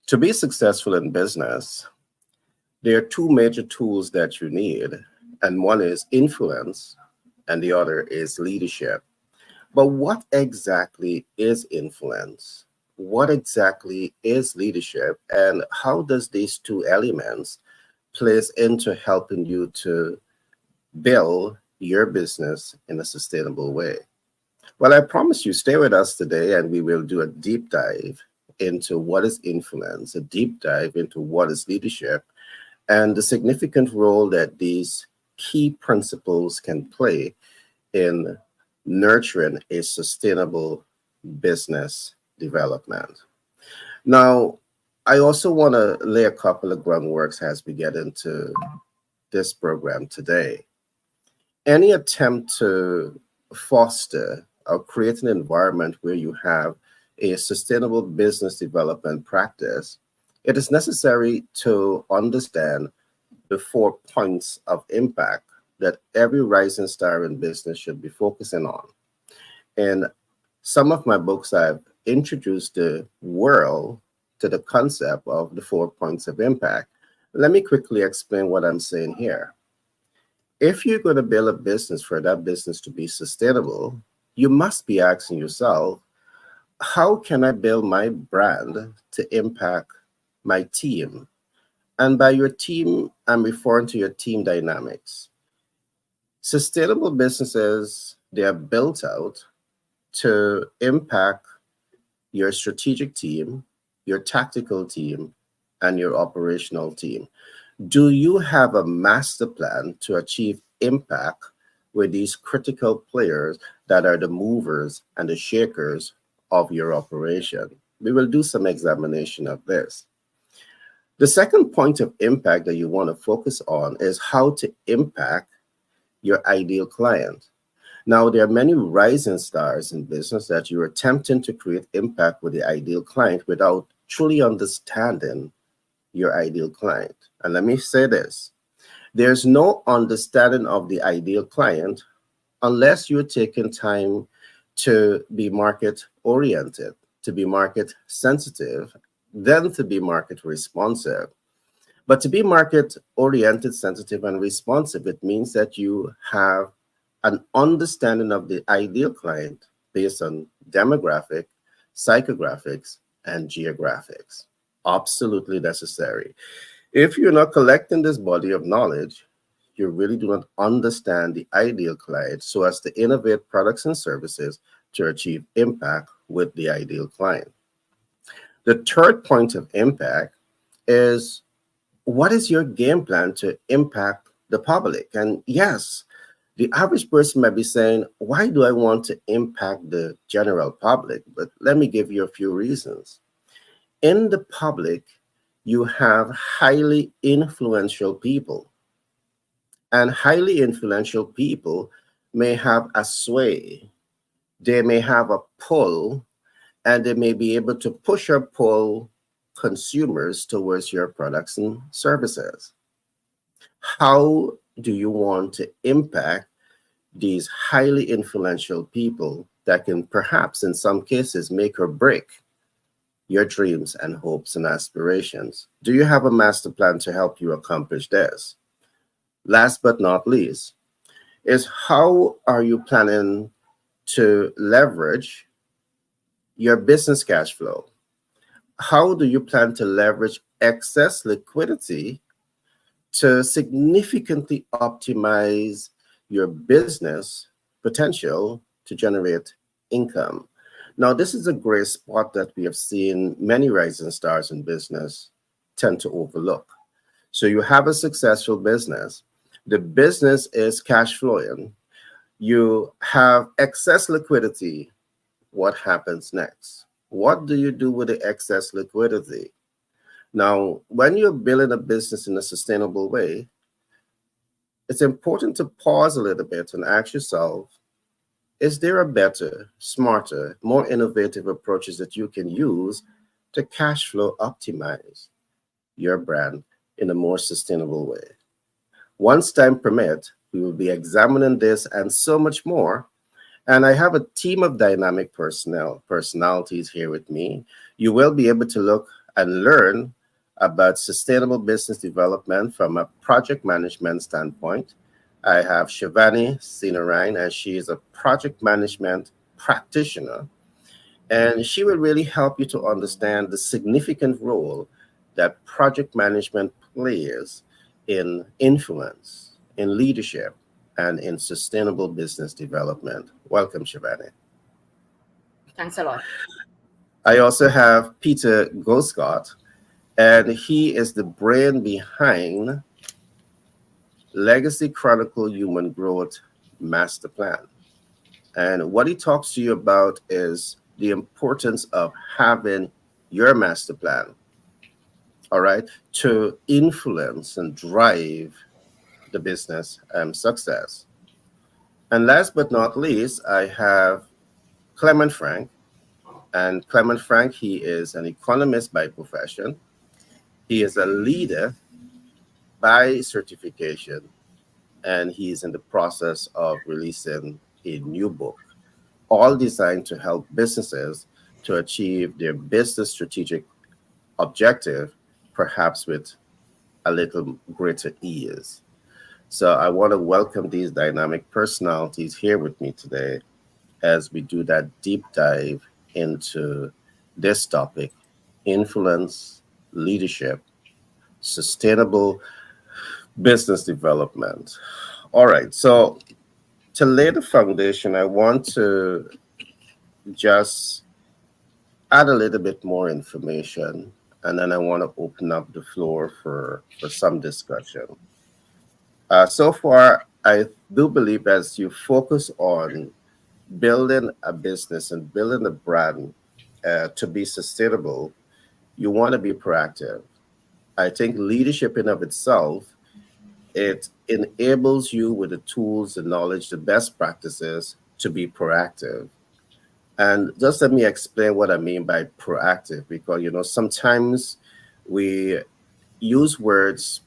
To be successful in business, there are two major tools that you need, and one is influence, and the other is leadership. But what exactly is influence? What exactly is leadership? And how does these two elements plays into helping you to build your business in a sustainable way? Well, I promise you, stay with us today and we will do a deep dive into what is influence, a deep dive into what is leadership, and the significant role that these key principles can play in nurturing a sustainable business development. Now, I also want to lay a couple of groundworks as we get into this program today. Any attempt to foster or create an environment where you have a sustainable business development practice, it is necessary to understand the 4 points of impact that every rising star in business should be focusing on. In some of my books, I've introduced the world to the concept of the 4 points of impact. Let me quickly explain what I'm saying here. If you're going to build a business for that business to be sustainable, you must be asking yourself, how can I build my brand to impact my team? And by your team, I'm referring to your team dynamics. Sustainable businesses, they are built out to impact your strategic team, your tactical team, and your operational team. Do you have a master plan to achieve impact with these critical players that are the movers and the shakers of your operation? We will do some examination of this. The second point of impact that you want to focus on is how to impact your ideal client. Now, there are many rising stars in business that you're attempting to create impact with the ideal client without truly understanding your ideal client. And let me say this, there's no understanding of the ideal client unless you're taking time to be market oriented, to be market sensitive, then to be market responsive. But to be market oriented, sensitive, and responsive, it means that you have an understanding of the ideal client based on demographic, psychographics, and geographics. Absolutely necessary. If you're not collecting this body of knowledge, you really do not understand the ideal client so as to innovate products and services to achieve impact with the ideal client. The third point of impact is, what is your game plan to impact the public? And yes, the average person might be saying, why do I want to impact the general public? But let me give you a few reasons. In the public, you have highly influential people, and highly influential people may have a sway. They may have a pull, and they may be able to push or pull consumers towards your products and services. How do you want to impact these highly influential people that can perhaps in some cases make or break your dreams and hopes and aspirations? Do you have a master plan to help you accomplish this? Last but not least is, how are you planning to leverage your business cash flow? How do you plan to leverage excess liquidity to significantly optimize your business potential to generate income? Now, this is a great spot that we have seen many rising stars in business tend to overlook. So you have a successful business. The business is cash flowing. You have excess liquidity. What happens next? What do you do with the excess liquidity? Now, when you're building a business in a sustainable way, it's important to pause a little bit and ask yourself, is there a better, smarter, more innovative approaches that you can use to cash flow optimize your brand in a more sustainable way? Once time permits, we will be examining this and so much more. And I have a team of dynamic personalities here with me. You will be able to look and learn about sustainable business development from a project management standpoint. I have Shivani Sinarain, and she is a project management practitioner, and she will really help you to understand the significant role that project management plays in influence, in leadership, and in sustainable business development. Welcome, Shivani. Thanks a lot. I also have Peter Goscott, and he is the brain behind Legacy Chronicle Human Growth Master Plan. And what he talks to you about is the importance of having your master plan, all right, to influence and drive the business success. And last but not least, I have Clement Frank. And Clement Frank, he is an economist by profession. He is a leader by certification, and he's in the process of releasing a new book, all designed to help businesses to achieve their business strategic objective, perhaps with a little greater ease. So I want to welcome these dynamic personalities here with me today as we do that deep dive into this topic: influence, leadership, sustainable business development. All right, so to lay the foundation, I want to just add a little bit more information, and then I want to open up the floor for some discussion. So far, I do believe as you focus on building a business and building a brand to be sustainable, you want to be proactive. I think leadership in of itself, it enables you with the tools, the knowledge, the best practices to be proactive. And just let me explain what I mean by proactive, because sometimes we use words,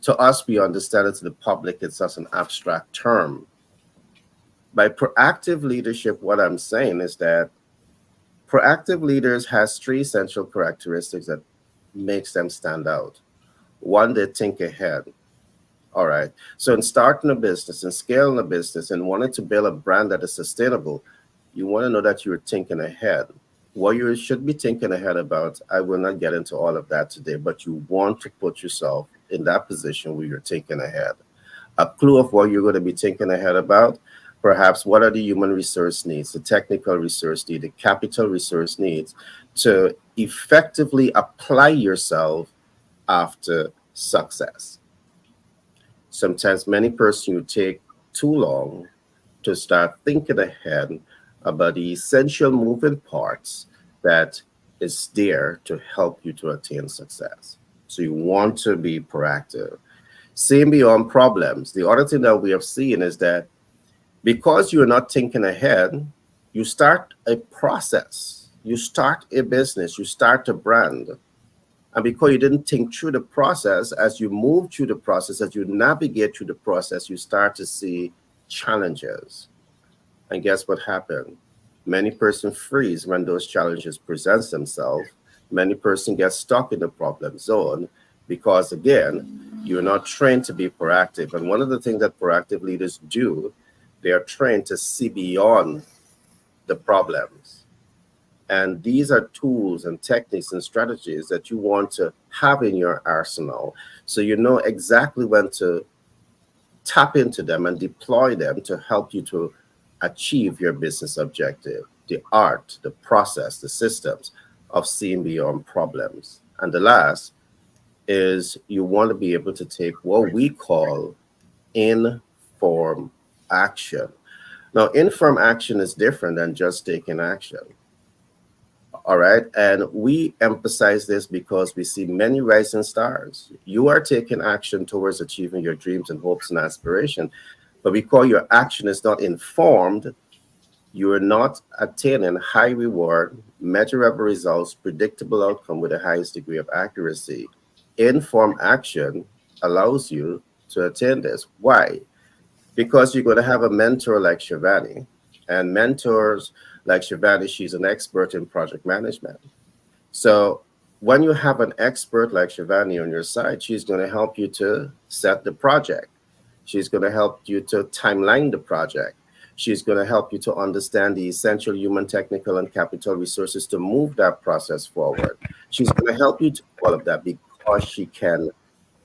to us we understand it, to the public it's just an abstract term. By proactive leadership, what I'm saying is that proactive leaders has three essential characteristics that makes them stand out. One, they think ahead. All right. So in starting a business and scaling a business and wanting to build a brand that is sustainable, you want to know that you're thinking ahead. What you should be thinking ahead about, I will not get into all of that today, but you want to put yourself in that position where you're thinking ahead. A clue of what you're going to be thinking ahead about, perhaps what are the human resource needs, the technical resource need, the capital resource needs to effectively apply yourself after success. Sometimes many persons you take too long to start thinking ahead about the essential moving parts that is there to help you to attain success. So you want to be proactive. Seeing beyond problems. The other thing that we have seen is that because you're not thinking ahead, you start a process, you start a business, you start a brand. And because you didn't think through the process, as you move through the process, as you navigate through the process, you start to see challenges. And guess what happened? Many persons freeze when those challenges present themselves. Many persons get stuck in the problem zone because, again, you're not trained to be proactive. And one of the things that proactive leaders do, they are trained to see beyond the problems. And these are tools and techniques and strategies that you want to have in your arsenal. So you know exactly when to tap into them and deploy them to help you to achieve your business objective. The art, the process, the systems of seeing beyond problems. And the last is you want to be able to take what we call informed action. Now, informed action is different than just taking action. All right. And we emphasize this because we see many rising stars. You are taking action towards achieving your dreams and hopes and aspirations. But because your action is not informed, you are not attaining high reward, measurable results, predictable outcome with the highest degree of accuracy. Informed action allows you to attain this. Why? Because you're going to have a mentor like Shivani, and mentors like Shivani, she's an expert in project management. So when you have an expert like Shivani on your side, she's going to help you to set the project. She's going to help you to timeline the project. She's going to help you to understand the essential human, technical, and capital resources to move that process forward. She's going to help you to do all of that because she can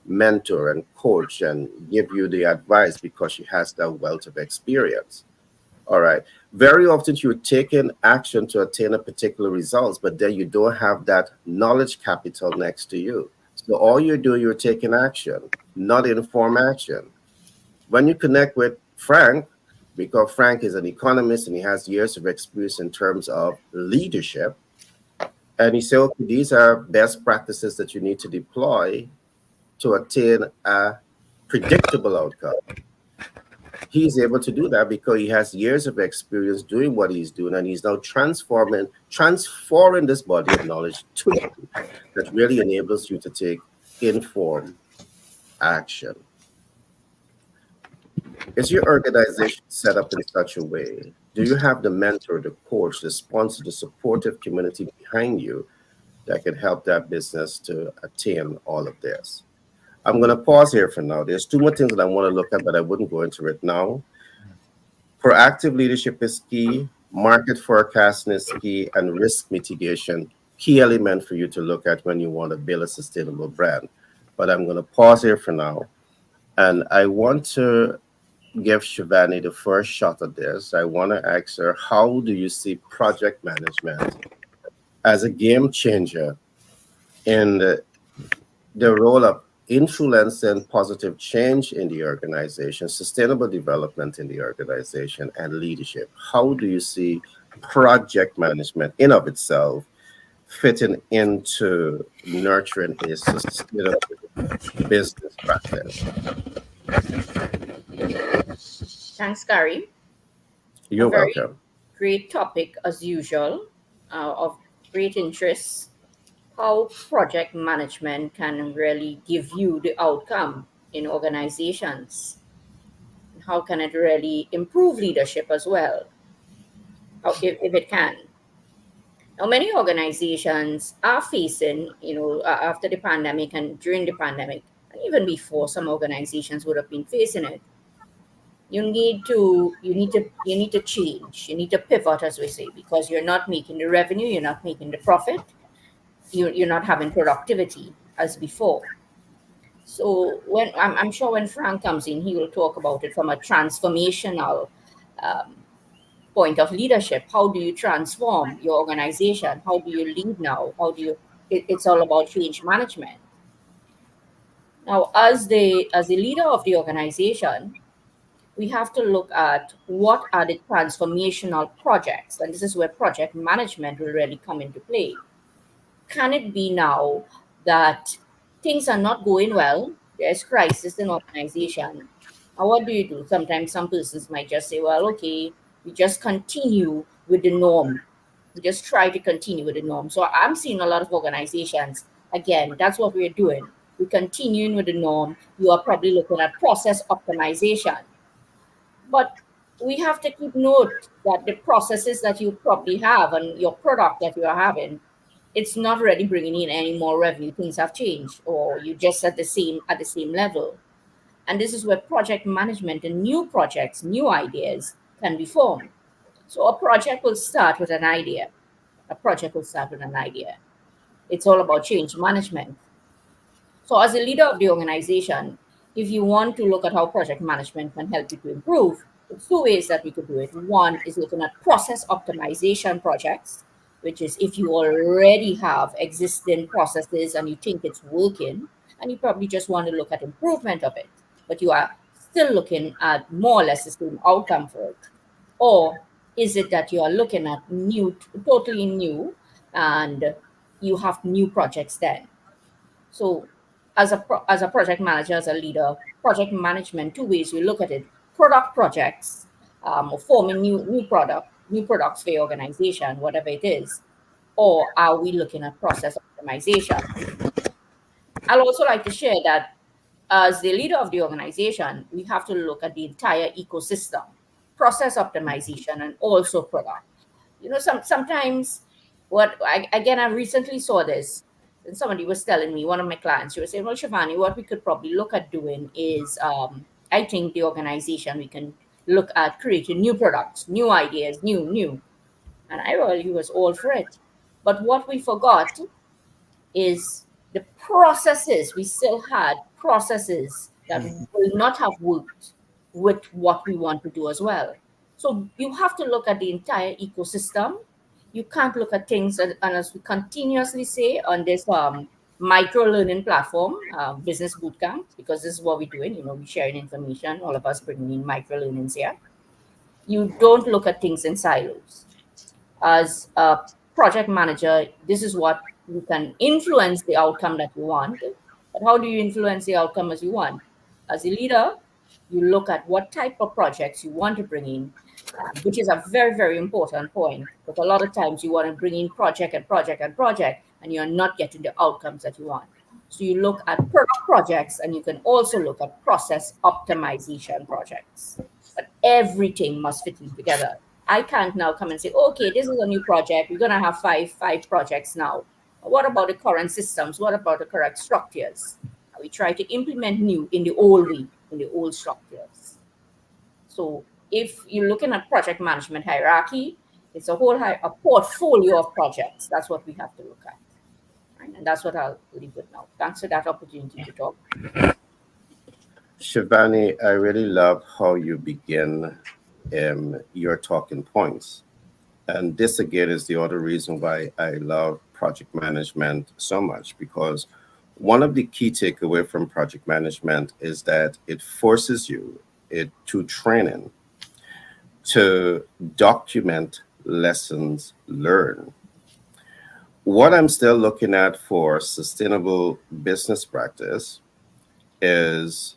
mentor and coach and give you the advice because she has that wealth of experience. All right. Very often you're taking action to attain a particular results, but then you don't have that knowledge capital next to you. So all you're doing, you're taking action, not informed action. When you connect with Frank, because Frank is an economist and he has years of experience in terms of leadership, and he said, okay, these are best practices that you need to deploy to attain a predictable outcome. He's able to do that because he has years of experience doing what he's doing, and he's now transforming this body of knowledge to you that really enables you to take informed action. Is your organization set up in such a way? Do you have the mentor, the coach, the sponsor, the supportive community behind you that can help that business to attain all of this? I'm going to pause here for now. There's two more things that I want to look at, but I wouldn't go into it now. Proactive leadership is key, market forecasting is key, and risk mitigation, key element for you to look at when you want to build a sustainable brand. But I'm going to pause here for now. And I want to give Shivani the first shot at this. I want to ask her, how do you see project management as a game changer in the role of influencing positive change in the organization, sustainable development in the organization, and leadership? How do you see project management in of itself fitting into nurturing a sustainable business practice? Thanks, Gary. A You're very welcome. great topic, as usual, of great interest. How project management can really give you the outcome in organizations. How can it really improve leadership as well? How, if it can. Now, many organizations are facing, after the pandemic and during the pandemic, and even before, some organizations would have been facing it. You need to change. You need to pivot, as we say, because you're not making the revenue, you're not making the profit, you're not having productivity as before. So I'm sure when Frank comes in, he will talk about it from a transformational um, point of leadership. How do you transform your organization? How do you lead now? It's all about change management. Now, as the leader of the organization, we have to look at what are the transformational projects, and this is where project management will really come into play. Can it be now that things are not going well? There's crisis in organization. And what do you do? Sometimes some persons might just say, well, okay, we just continue with the norm. We just try to continue with the norm. So I'm seeing a lot of organizations, again, that's what we're doing. We're continuing with the norm. You are probably looking at process optimization. But we have to keep note that the processes that you probably have and your product that you are having, it's not really bringing in any more revenue. Things have changed, or you just at the same level. And this is where project management and new projects, new ideas can be formed. So a project will start with an idea. A project will start with an idea. It's all about change management. So, as a leader of the organization, if you want to look at how project management can help you to improve, there's two ways that we could do it. One is looking at process optimization projects, which is if you already have existing processes and you think it's working, and you probably just want to look at improvement of it, but you are still looking at more or less the same outcome for it. Or is it that you are looking at new, totally new, and you have new projects then? So, as a project manager, as a leader, project management, two ways we look at it: product projects, or forming new products for your organization, whatever it is, or are we looking at process optimization? I'll also like to share that as the leader of the organization, we have to look at the entire ecosystem, process optimization, and also product. Sometimes, again, I recently saw this. And somebody was telling me, one of my clients, she was saying, well, Shivani, what we could probably look at doing is, I think the organization, we can look at creating new products, new ideas, new. And I really was all for it. But what we forgot is the processes. We still had processes that will not have worked with what we want to do as well. So you have to look at the entire ecosystem. You can't look at things, and as we continuously say on this micro learning platform, business bootcamp, because this is what we're doing. We're sharing information. All of us bringing in micro learnings here. You don't look at things in silos. As a project manager, this is what you can influence the outcome that you want. But how do you influence the outcome as you want? As a leader, you look at what type of projects you want to bring in, which is a very, very important point. But a lot of times you want to bring in project and project and project, and you're not getting the outcomes that you want. So you look at product projects, and you can also look at process optimization projects. But everything must fit in together. I can't now come and say, okay, this is a new project. We're gonna have five projects now. What about the current systems? What about the correct structures? We try to implement new in the old way, in the old structures. So if you're looking at project management hierarchy, it's a portfolio of projects. That's what we have to look at. Right? And that's what I'll leave with now. Thanks for that opportunity to talk. Shivani, I really love how you begin your talking points. And this again is the other reason why I love project management so much, because one of the key takeaway from project management is that it forces you to training to document lessons learned. What I'm still looking at for sustainable business practice is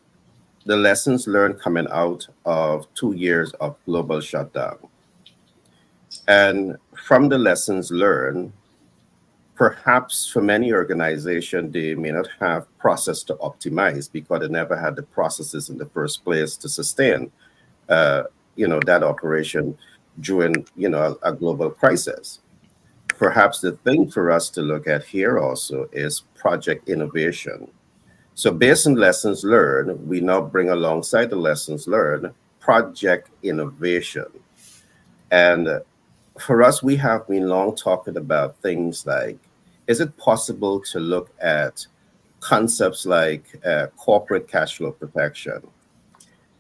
the lessons learned coming out of 2 years of global shutdown. And from the lessons learned, perhaps for many organizations, they may not have process to optimize because they never had the processes in the first place to sustain, uh, that operation during, a global crisis. Perhaps the thing for us to look at here also is project innovation. So based on lessons learned, we now bring alongside the lessons learned project innovation. And for us, we have been long talking about things like, is it possible to look at concepts like corporate cash flow protection?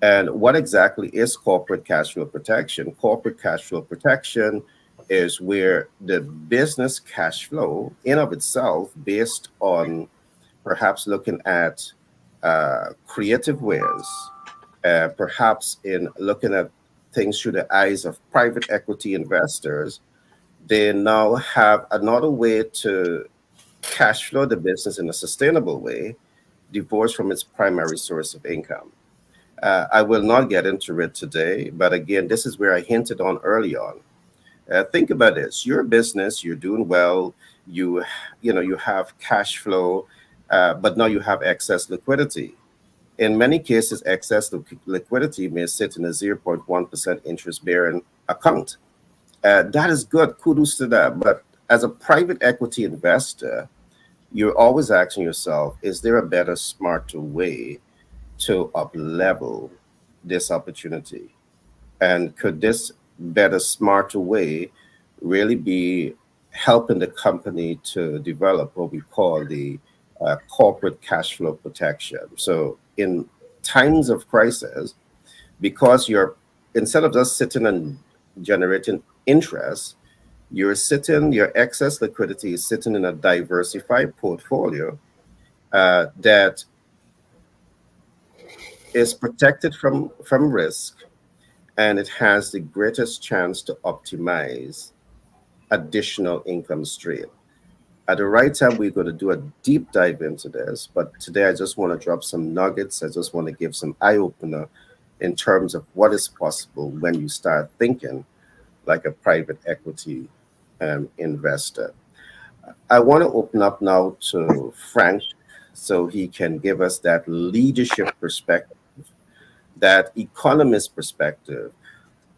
And what exactly is corporate cash flow protection? Corporate cash flow protection is where the business cash flow in of itself, based on perhaps looking at creative ways, perhaps in looking at things through the eyes of private equity investors, they now have another way to cash flow the business in a sustainable way, divorced from its primary source of income. I will not get into it today, but again, this is where I hinted on early on. Think about this: you're a business, you're doing well, you have cash flow, but now you have excess liquidity. In many cases, excess liquidity may sit in a 0.1% interest bearing account. That is good. Kudos to that. But as a private equity investor, you're always asking yourself, is there a better, smarter way to up level this opportunity? And could this better, smarter way really be helping the company to develop what we call the corporate cash flow protection? So, in times of crisis, because you're instead of just sitting and generating interest, your excess liquidity is sitting in a diversified portfolio that is protected from risk, and it has the greatest chance to optimize additional income stream. At the right time, we're going to do a deep dive into this, but today I just want to drop some nuggets. I just want to give some eye opener in terms of what is possible when you start thinking like a private equity investor. I want to open up now to Frank so he can give us that leadership perspective, that economist perspective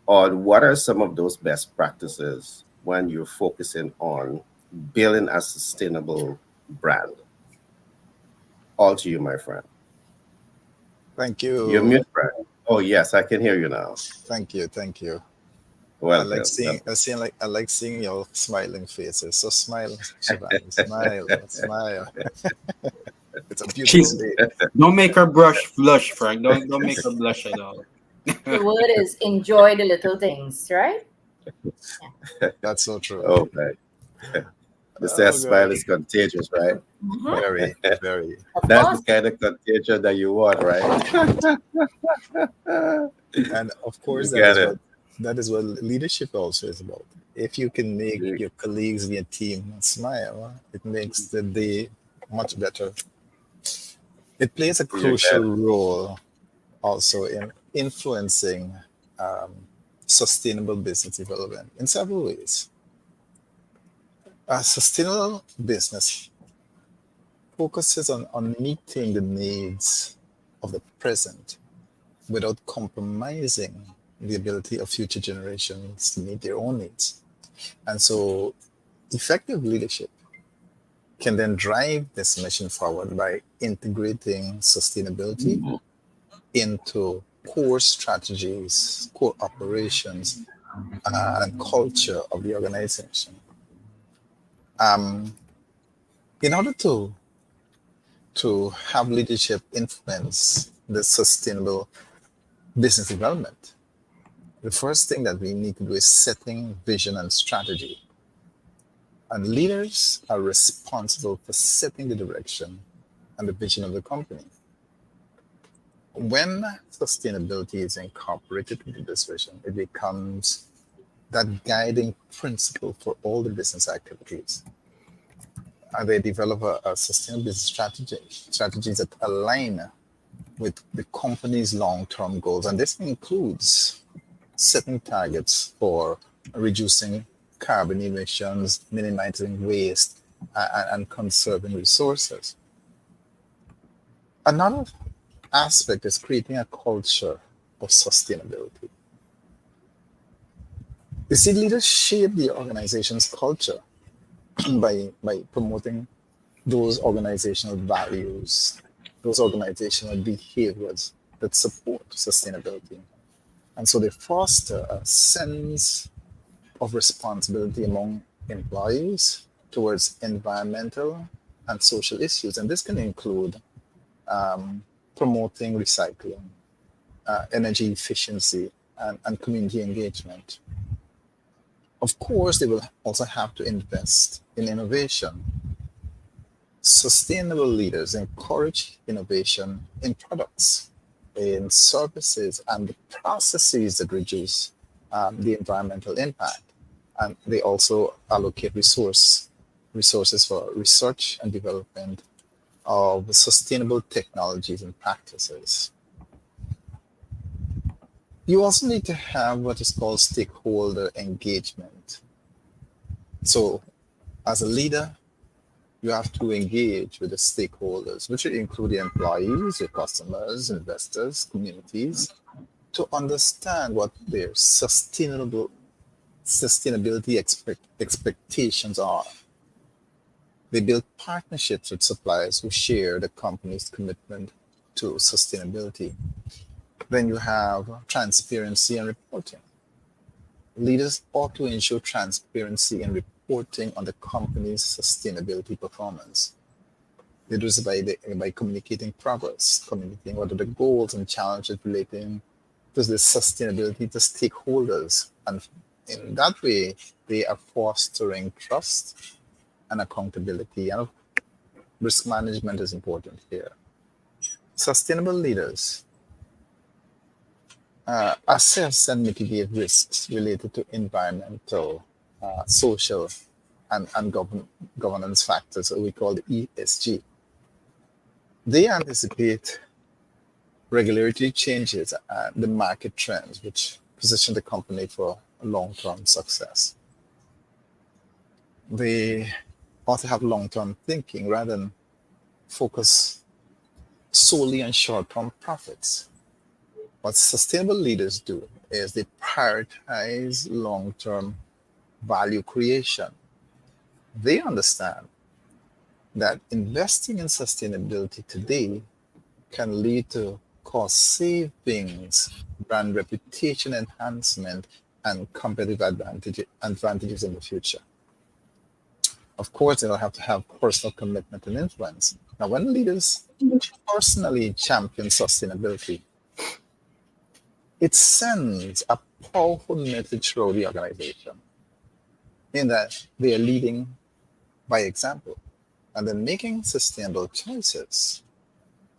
on what are some of those best practices when you're focusing on building a sustainable brand. All to you, my friend. Thank You're you. mute, friend. Oh, yes, I can hear you now. Thank you. Thank you. Welcome. I like seeing your smiling faces. So smile, Shivan. Smile. Smile. It's a beautiful She's day. don't make her blush, Frank. Don't make her blush at all. The word is enjoy the little things, right? Yeah. That's so true. Oh, man. They say a Oh smile gosh. is contagious, right? Mhm. Very, very. Of That's the course. kind of contagion that you want, right? And of course You get it. that is what leadership also is about. If you can make You- your colleagues in your team smile, it makes the day much better. It plays a you crucial get it. role also in influencing um, sustainable business development in several ways. A sustainable business focuses on meeting the needs of the present without compromising the ability of future generations to meet their own needs. And so, effective leadership can then drive this mission forward by integrating sustainability into core strategies, core operations, and culture of the organization. Um, in order to have leadership influence the sustainable business development, the first thing that we need to do is setting vision and strategy. And leaders are responsible for setting the direction and the vision of the company. When sustainability is incorporated into this vision, it becomes that guiding principle for all the business activities. And they develop a sustainable business strategies that align with the company's long-term goals. And this includes setting targets for reducing carbon emissions, minimizing waste, and conserving resources. Another aspect is creating a culture of sustainability. You see, leaders shape the organization's culture by promoting those organizational values, those organizational behaviors that support sustainability. And so they foster a sense of responsibility among employees towards environmental and social issues. And this can include um, promoting recycling, energy efficiency, and community engagement. Of course, they will also have to invest in innovation. Sustainable leaders encourage innovation in products, in services, and the processes that reduce the environmental impact. And they also allocate resources for research and development of sustainable technologies and practices. You also need to have what is called stakeholder engagement. So, as a leader, you have to engage with the stakeholders, which include the employees, your customers, investors, communities, to understand what their sustainability expectations are. They build partnerships with suppliers who share the company's commitment to sustainability. Then you have transparency and reporting. Leaders ought to ensure transparency in reporting on the company's sustainability performance. They do this by communicating progress, communicating what are the goals and challenges relating to the sustainability to stakeholders. And in that way, they are fostering trust and accountability. And risk management is important here. Sustainable leaders assess and mitigate risks related to environmental, social, and governance factors, we call the ESG. They anticipate regulatory changes and the market trends, which position the company for long-term success. They also have long-term thinking rather than focus solely on short-term profits. What sustainable leaders do is they prioritize long-term value creation. They understand that investing in sustainability today can lead to cost savings, brand reputation enhancement, and competitive advantages in the future. Of course, they'll have to have personal commitment and influence. Now, when leaders personally champion sustainability, it sends a powerful message through the organization in that they are leading by example and then making sustainable choices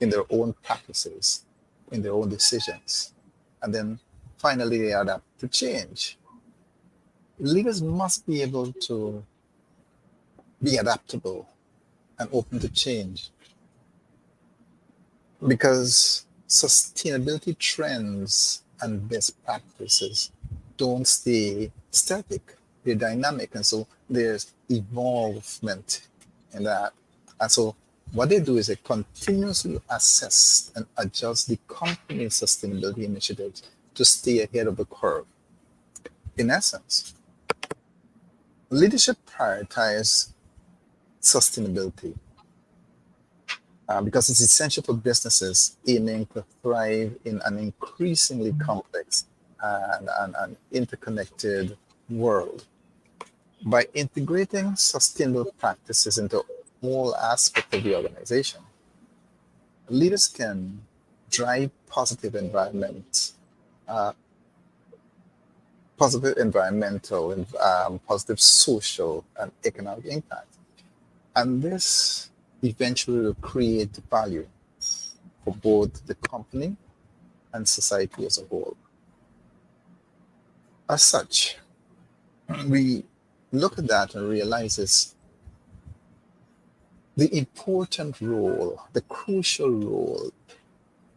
in their own practices, in their own decisions. And then finally, they adapt to change. Leaders must be able to be adaptable and open to change because sustainability trends and best practices don't stay static, they're dynamic. And so there's evolvement in that. And so what they do is they continuously assess and adjust the company's sustainability initiatives to stay ahead of the curve. In essence, leadership prioritizes sustainability because it's essential for businesses aiming to thrive in an increasingly complex and interconnected world. By integrating sustainable practices into all aspects of the organization, leaders can drive uh, positive environmental, and positive social and economic impact. And this eventually will create value for both the company and society as a whole. As such, we look at that and realize the important role, the crucial role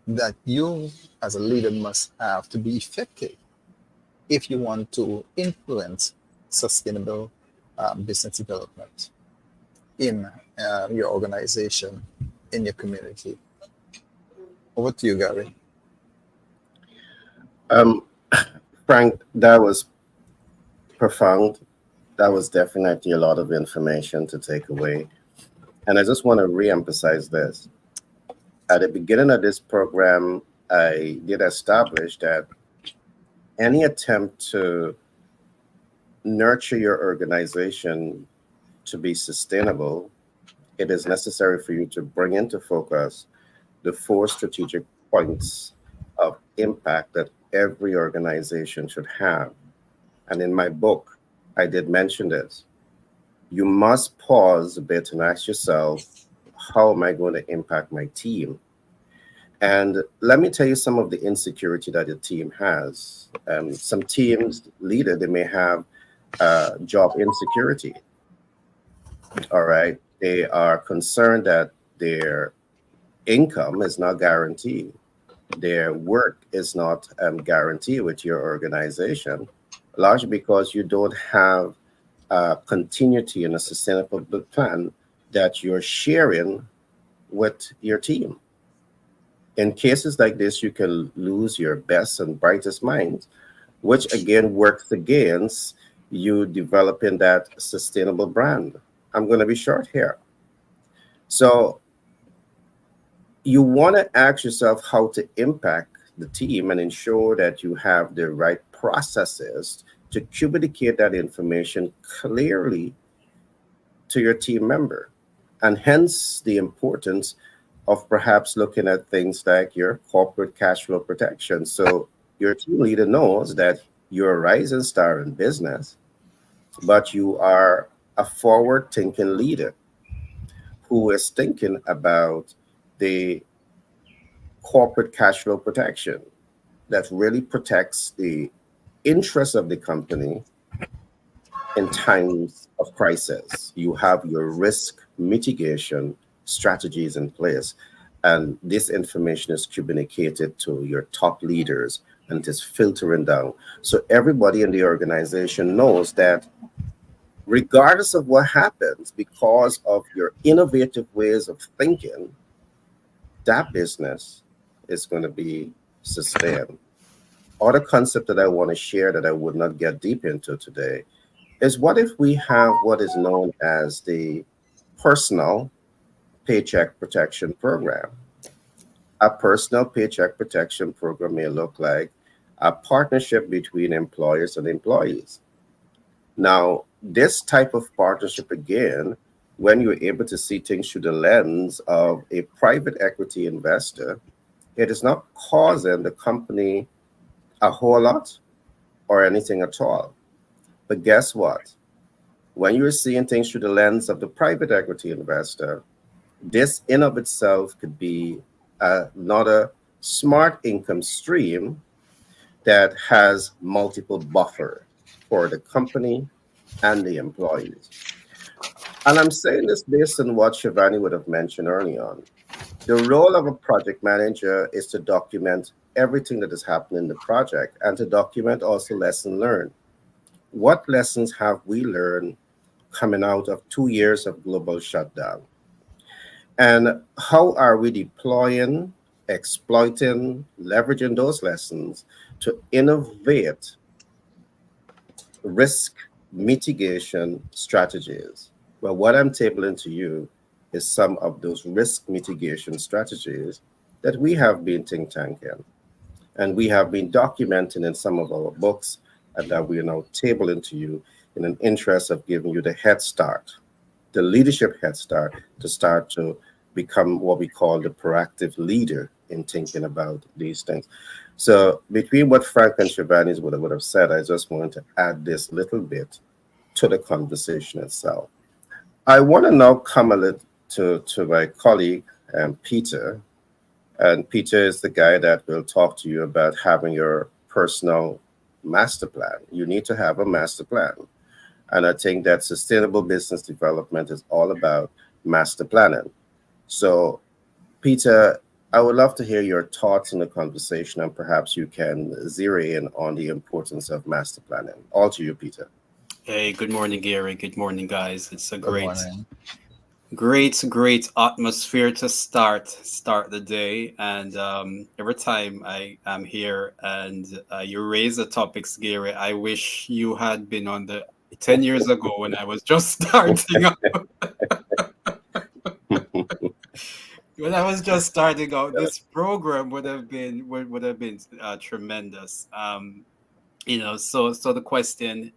that you as a leader must have to be effective if you want to influence sustainable business development in your organization, in your community. Over to you, Gary. Frank, that was profound. That was definitely a lot of information to take away. And I just want to re-emphasize this. At the beginning of this program, I did establish that any attempt to nurture your organization to be sustainable, it is necessary for you to bring into focus the four strategic points of impact that every organization should have. And in my book, I did mention this. You must pause a bit and ask yourself, how am I going to impact my team? And let me tell you some of the insecurity that the team has. Some teams leader, they may have job insecurity. All right. They are concerned that their income is not guaranteed. Their work is not guaranteed with your organization, largely because you don't have continuity in a sustainable plan that you're sharing with your team. In cases like this, you can lose your best and brightest minds, which again works against you developing that sustainable brand. I'm going to be short here. So you want to ask yourself how to impact the team and ensure that you have the right processes to communicate that information clearly to your team member. And hence the importance of perhaps looking at things like your corporate cash flow protection. So your team leader knows that you're a rising star in business, but you are a forward thinking leader who is thinking about the corporate cash flow protection that really protects the interests of the company in times of crisis. You have your risk mitigation strategies in place, and this information is communicated to your top leaders and it is filtering down. So everybody in the organization knows that regardless of what happens, because of your innovative ways of thinking, that business is going to be sustained. Other concept that I want to share that I would not get deep into today is what if we have what is known as the personal paycheck protection program. A personal paycheck protection program may look like a partnership between employers and employees. Now, this type of partnership, again, when you're able to see things through the lens of a private equity investor, it is not causing the company a whole lot or anything at all. But guess what? When you're seeing things through the lens of the private equity investor, this in of itself could be another smart income stream that has multiple buffer for the company and the employees. And I'm saying this based on what Shivani would have mentioned early on. The role of a project manager is to document everything that has happened in the project and to document also lesson learned. What lessons have we learned coming out of 2 years of global shutdown? And how are we deploying, exploiting, leveraging those lessons to innovate risk mitigation strategies? Well, what I'm tabling to you is some of those risk mitigation strategies that we have been think tanking and we have been documenting in some of our books and that we are now tabling to you in an interest of giving you the head start, the leadership head start to start to become what we call the proactive leader in thinking about these things. So between what Frank and Shivani would have said, I just wanted to add this little bit to the conversation itself. I want to now come a little to my colleague, Peter. And Peter is the guy that will talk to you about having your personal master plan. You need to have a master plan. And I think that sustainable business development is all about master planning. So, Peter, I would love to hear your thoughts in the conversation, and perhaps you can zero in on the importance of master planning. All to you, Peter. Hey, good morning, Gary. Good morning, guys. It's a Good great, morning. great atmosphere to start the day. And every time I am here and you raise the topics, Gary, I wish you had been on the 10 years ago when I was just starting out. When I was just starting out, this program would have been tremendous. So the question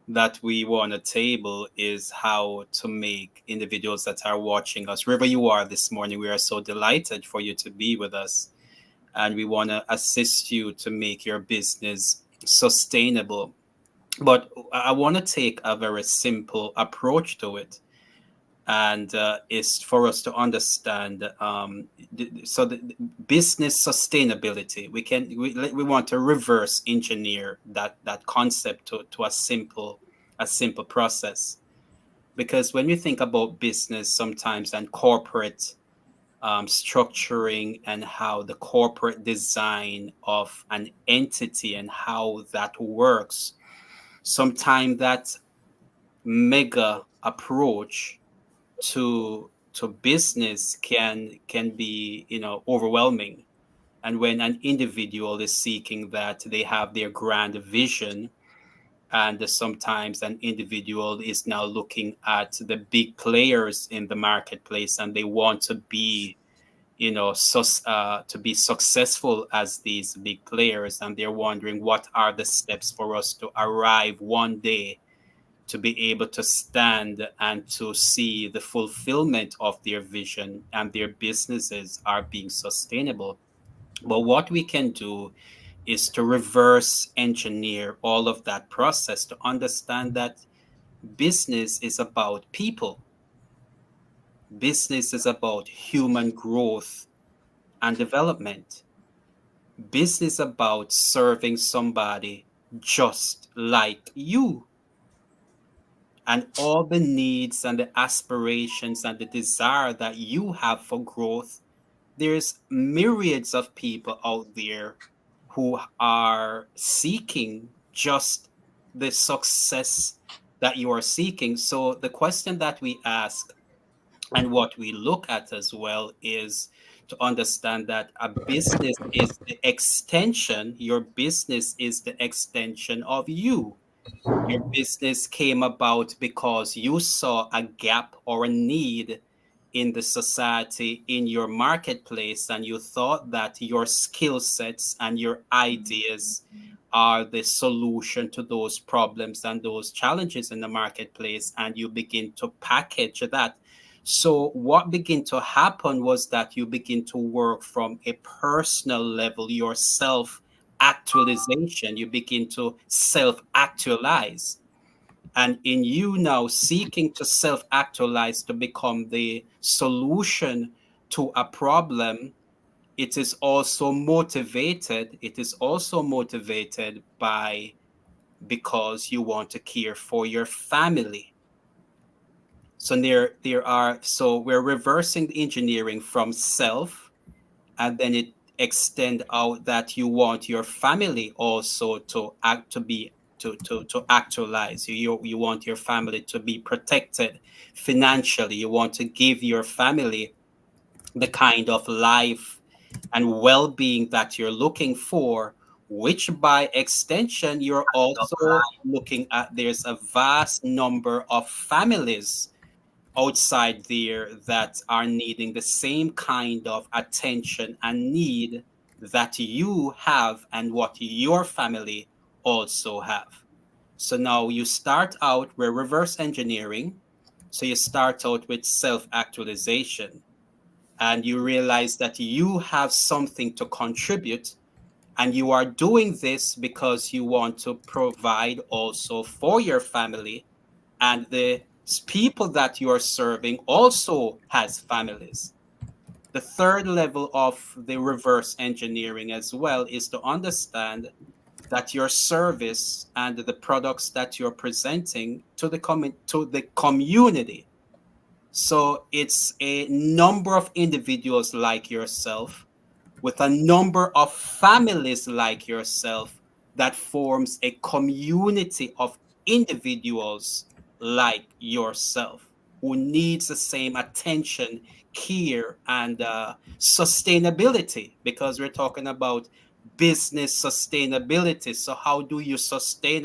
that we want to table is how to make individuals that are watching us, wherever you are this morning. We are so delighted for you to be with us, and we want to assist you to make your business sustainable. But I want to take a very simple approach to it, and is for us to understand. The business sustainability, we want to reverse engineer that concept to a simple process. Because when you think about business sometimes and corporate structuring and how the corporate design of an entity and how that works, sometimes that mega approach to business can be overwhelming. And when an individual is seeking that, they have their grand vision, and sometimes an individual is now looking at the big players in the marketplace and they want to be to be successful as these big players, and they're wondering what are the steps for us to arrive one day to be able to stand and to see the fulfillment of their vision and their businesses are being sustainable. But what we can do is to reverse engineer all of that process to understand that business is about people. Business is about human growth and development. Business about serving somebody just like you, and all the needs and the aspirations and the desire that you have for growth. There's myriads of people out there who are seeking just the success that you are seeking. So the question that we ask and what we look at as well is to understand that a business is the extension, your business is the extension of you. Your business came about because you saw a gap or a need in the society, in your marketplace, and you thought that your skill sets and your ideas are the solution to those problems and those challenges in the marketplace, and you begin to package that. So what began to happen was that you begin to work from a personal level, your self actualization. You begin to self actualize, and in you now seeking to self actualize to become the solution to a problem, it is also motivated by, because you want to care for your family. So we're reversing the engineering from self, and then it extend out that you want your family also to act to be to actualize. You want your family to be protected financially. You want to give your family the kind of life and well-being that you're looking for, which by extension you're also looking at. There's a vast number of families outside there that are needing the same kind of attention and need that you have and what your family also have. So now you start out, we're reverse engineering. So you start out with self actualization, and you realize that you have something to contribute, and you are doing this because you want to provide also for your family, and the people that you are serving also has families. The third level of the reverse engineering as well is to understand that your service and the products that you're presenting to the community. So it's a number of individuals like yourself with a number of families like yourself that forms a community of individuals like yourself who needs the same attention, care, and sustainability, because we're talking about business sustainability. So how do you sustain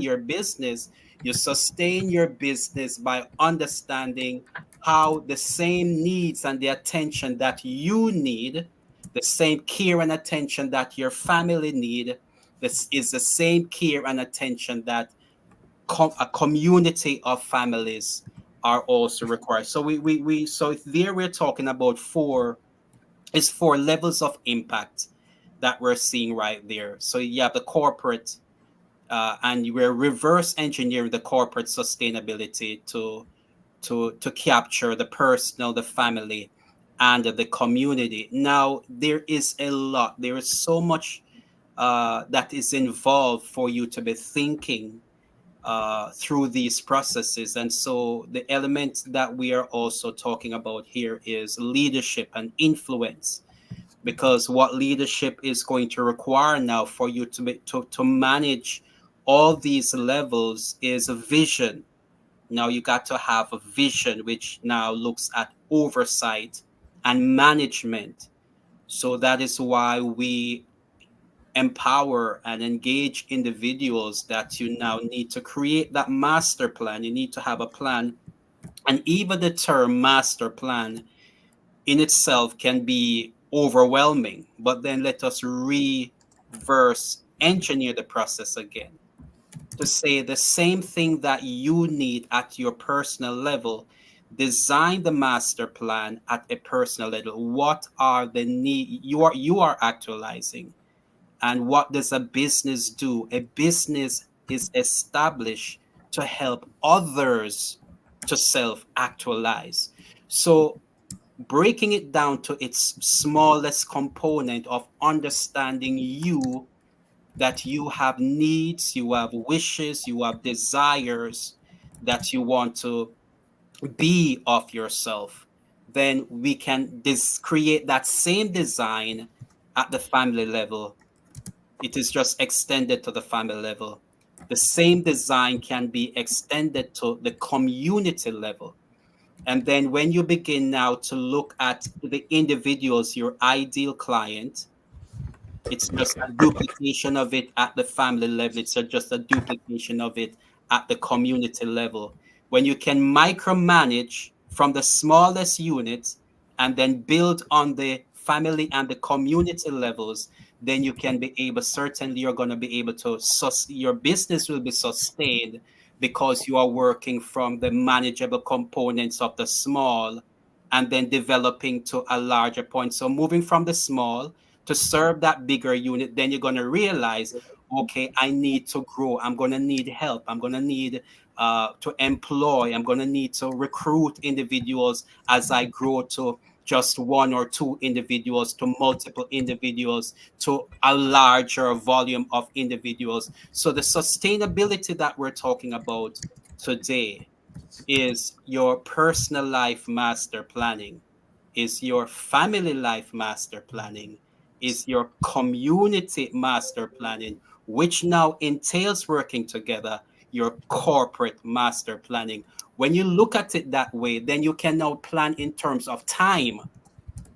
your business? You sustain your business by understanding how the same needs and the attention that you need, the same care and attention that your family need, this is the same care and attention that a community of families are also required. So so there we're talking about four levels of impact that we're seeing right there. So you have the corporate, and we're reverse engineering the corporate sustainability to capture the personal, the family, and the community. Now there is a lot. There is so much that is involved for you to be thinking through these processes. And so the element that we are also talking about here is leadership and influence, because what leadership is going to require now for you to manage all these levels is a vision. Now you got to have a vision which now looks at oversight and management. So that is why we empower and engage individuals that you now need to create that master plan. You need to have a plan. And even the term master plan in itself can be overwhelming. But then let us reverse engineer the process again to say the same thing that you need at your personal level. Design the master plan at a personal level. What are the need you are actualizing? And what does a business do? A business is established to help others to self actualize. So, breaking it down to its smallest component of understanding you, that you have needs, you have wishes, you have desires that you want to be of yourself, then we can create that same design at the family level. It is just extended to the family level. The same design can be extended to the community level. And then when you begin now to look at the individuals, your ideal client, it's just a duplication of it at the family level. It's just a duplication of it at the community level. When you can micromanage from the smallest unit and then build on the family and the community levels, then you can be able, certainly you're going to be able to, your business will be sustained because you are working from the manageable components of the small and then developing to a larger point. So moving from the small to serve that bigger unit, then you're going to realize, okay, I need to grow. I'm going to need help. I'm going to need to employ. I'm going to need to recruit individuals as I grow to just one or two individuals, to multiple individuals, to a larger volume of individuals. So the sustainability that we're talking about today is your personal life master planning, is your family life master planning, is your community master planning, which now entails working together, your corporate master planning. When you look at it that way, then you can now plan in terms of time,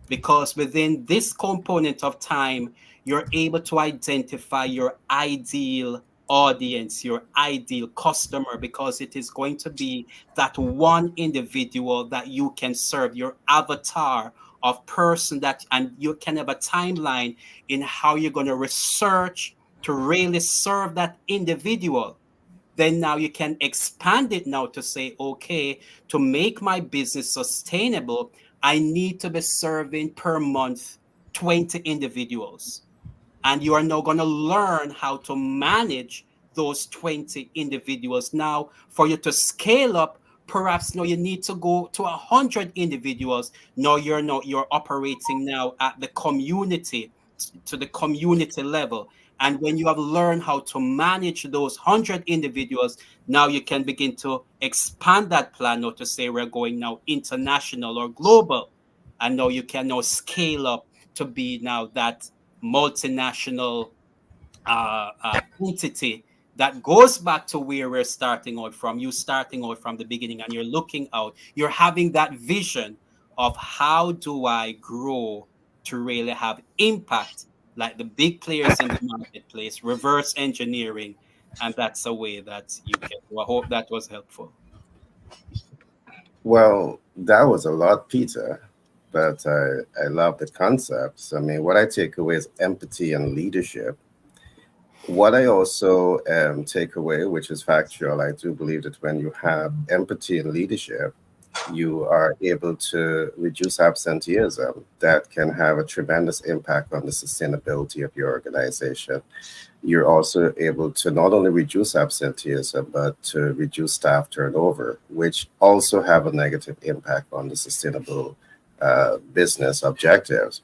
because within this component of time, you're able to identify your ideal audience, your ideal customer, because it is going to be that one individual that you can serve, your avatar of person that, and you can have a timeline in how you're going to research to really serve that individual. Then now you can expand it now to say, okay, to make my business sustainable, I need to be serving per month 20 individuals. And you are now going to learn how to manage those 20 individuals. Now, for you to scale up, perhaps now you need to go to 100 individuals. Now you're operating now at the community, to the community level. And when you have learned how to manage those 100 individuals, now you can begin to expand that plan, or to say we're going now international or global. And now you can now scale up to be now that multinational entity that goes back to where we're starting out from. You starting out from the beginning and you're looking out, you're having that vision of how do I grow to really have impact like the big players in the marketplace, reverse engineering. And that's a way that you can do. I hope that was helpful. Well, that was a lot, Peter, but I love the concepts. I mean, what I take away is empathy and leadership. What I also take away, which is factual, I do believe that when you have empathy and leadership, you are able to reduce absenteeism. That can have a tremendous impact on the sustainability of your organization. You're also able to not only reduce absenteeism, but to reduce staff turnover, which also have a negative impact on the sustainable business objectives.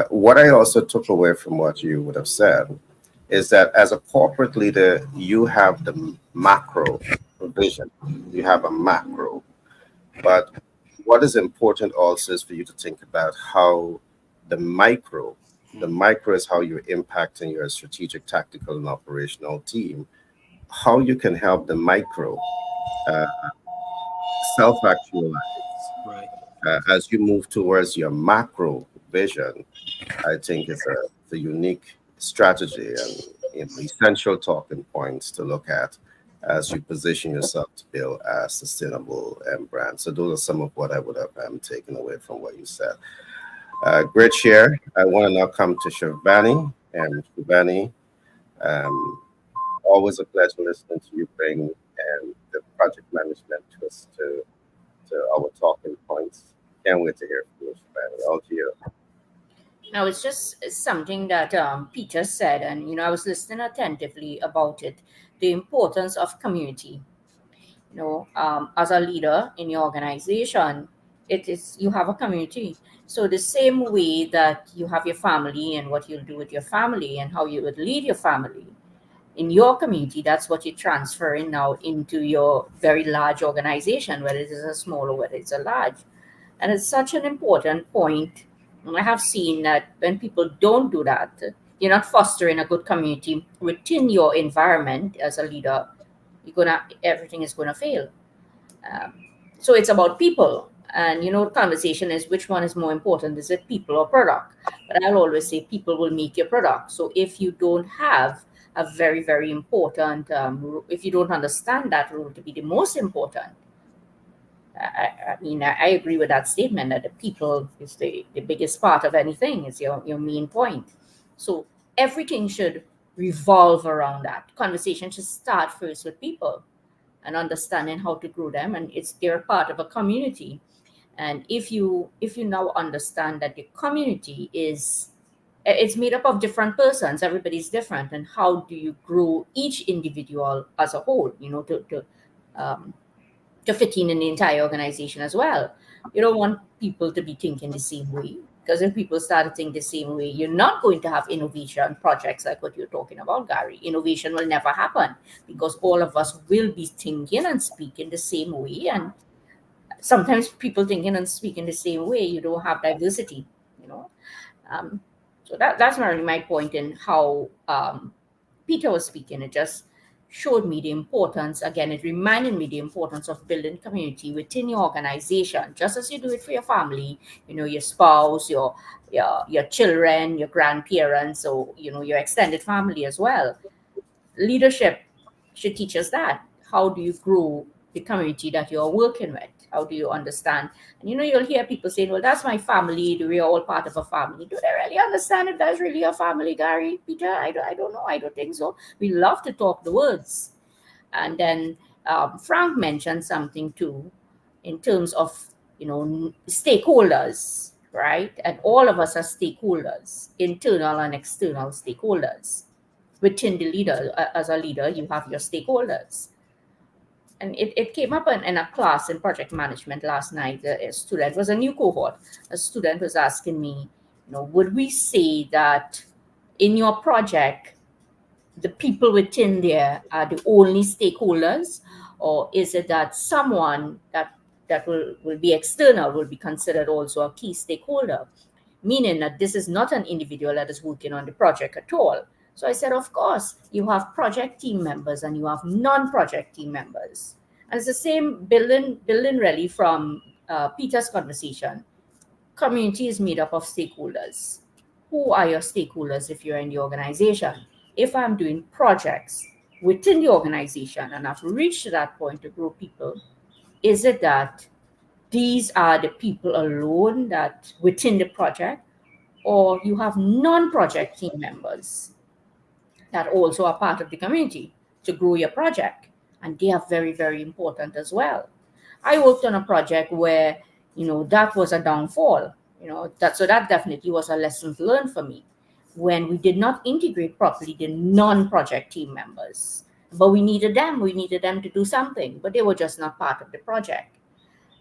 What I also took away from what you would have said is that as a corporate leader, you have the macro vision, you have a macro. But what is important also is for you to think about how the micro, the micro is how you're impacting your strategic, tactical, and operational team, how you can help the micro uh, self actualize Right. as you move towards your macro vision. I think it's a unique strategy and essential talking points to look at as you position yourself to build a sustainable brand. So those are some of what I would have taken away from what you said. Great share. I want to now come to Shivani. And Shivani, um, always a pleasure listening to you bring the project management twist to our talking points. Can't wait to hear from you, Shivani. All to you. Now, it's just something that Peter said, and I was listening attentively about it. The importance of community. As a leader in your organization, it is you have a community. So the same way that you have your family and what you'll do with your family and how you would lead your family in your community, that's what you're transferring now into your very large organization, whether it is a small or whether it's a large. And it's such an important point. And I have seen that when people don't do that, you're not fostering a good community within your environment as a leader. Everything is gonna fail. Um, so it's about people. And the conversation is which one is more important? Is it people or product? But I'll always say people will make your product. So if you don't have a very, very important, if you don't understand that rule to be the most important, I agree with that statement that the people is the biggest part of anything, is your main point. So everything should revolve around that. Conversation should start first with people and understanding how to grow them, and they're part of a community. And if you now understand that the community is, it's made up of different persons, everybody's different, and how do you grow each individual as a whole, um, to fit in the entire organization as well. You don't want people to be thinking the same way, because if people start to think the same way, you're not going to have innovation projects like what you're talking about, Gary. Innovation will never happen because all of us will be thinking and speaking the same way. And sometimes people thinking and speaking the same way, you don't have diversity, you know. Um, so that's really my point in how Peter was speaking. It just showed me the importance. Again, it reminded me the importance of building community within your organization, just as you do it for your family. Your spouse, your children, your grandparents, or your extended family as well. Leadership should teach us that. How do you grow the community that you're working with? How do you understand? And you'll hear people saying, well, that's my family. We're all part of a family. Do they really understand if that's really a family, Gary? Peter, I don't know. I don't think so. We love to talk the words. And then Frank mentioned something too in terms of, stakeholders, right? And all of us are stakeholders, internal and external stakeholders. Within the leader, as a leader, you have your stakeholders. And it came up in a class in project management last night. A student was a new cohort. A student was asking me, would we say that in your project, the people within there are the only stakeholders, or is it that someone that will be external will be considered also a key stakeholder? Meaning that this is not an individual that is working on the project at all. So I said, of course, you have project team members and you have non-project team members. And it's the same building really from Peter's conversation. Community is made up of stakeholders. Who are your stakeholders if you're in the organization? If I'm doing projects within the organization and I've reached that point to grow people, is it that these are the people alone that within the project, or you have non-project team members that also are part of the community to grow your project, and they are very, very important as well. I worked on a project where that was a downfall. That definitely was a lesson learned for me when we did not integrate properly the non-project team members. But we needed them to do something, but they were just not part of the project.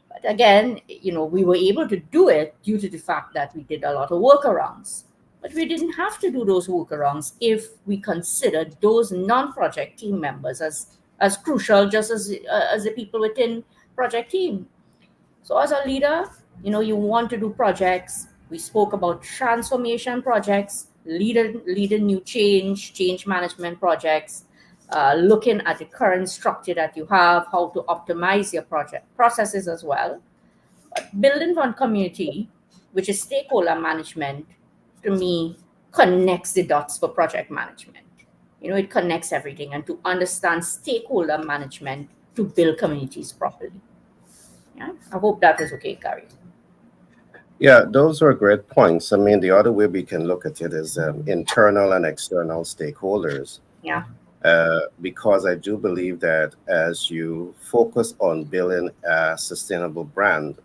But again, we were able to do it due to the fact that we did a lot of workarounds. But we didn't have to do those workarounds if we considered those non-project team members as crucial, just as the people within project team. So as a leader, you want to do projects. We spoke about transformation projects, leading new change management projects, looking at the current structure that you have, how to optimize your project processes as well. But building on community, which is stakeholder management, to me, connects the dots for project management. It connects everything, and to understand stakeholder management to build communities properly. Yeah, I hope that was okay, Gary. Yeah, those are great points. I mean, the other way we can look at it is internal and external stakeholders. Yeah, Because I do believe that as you focus on building a sustainable brand,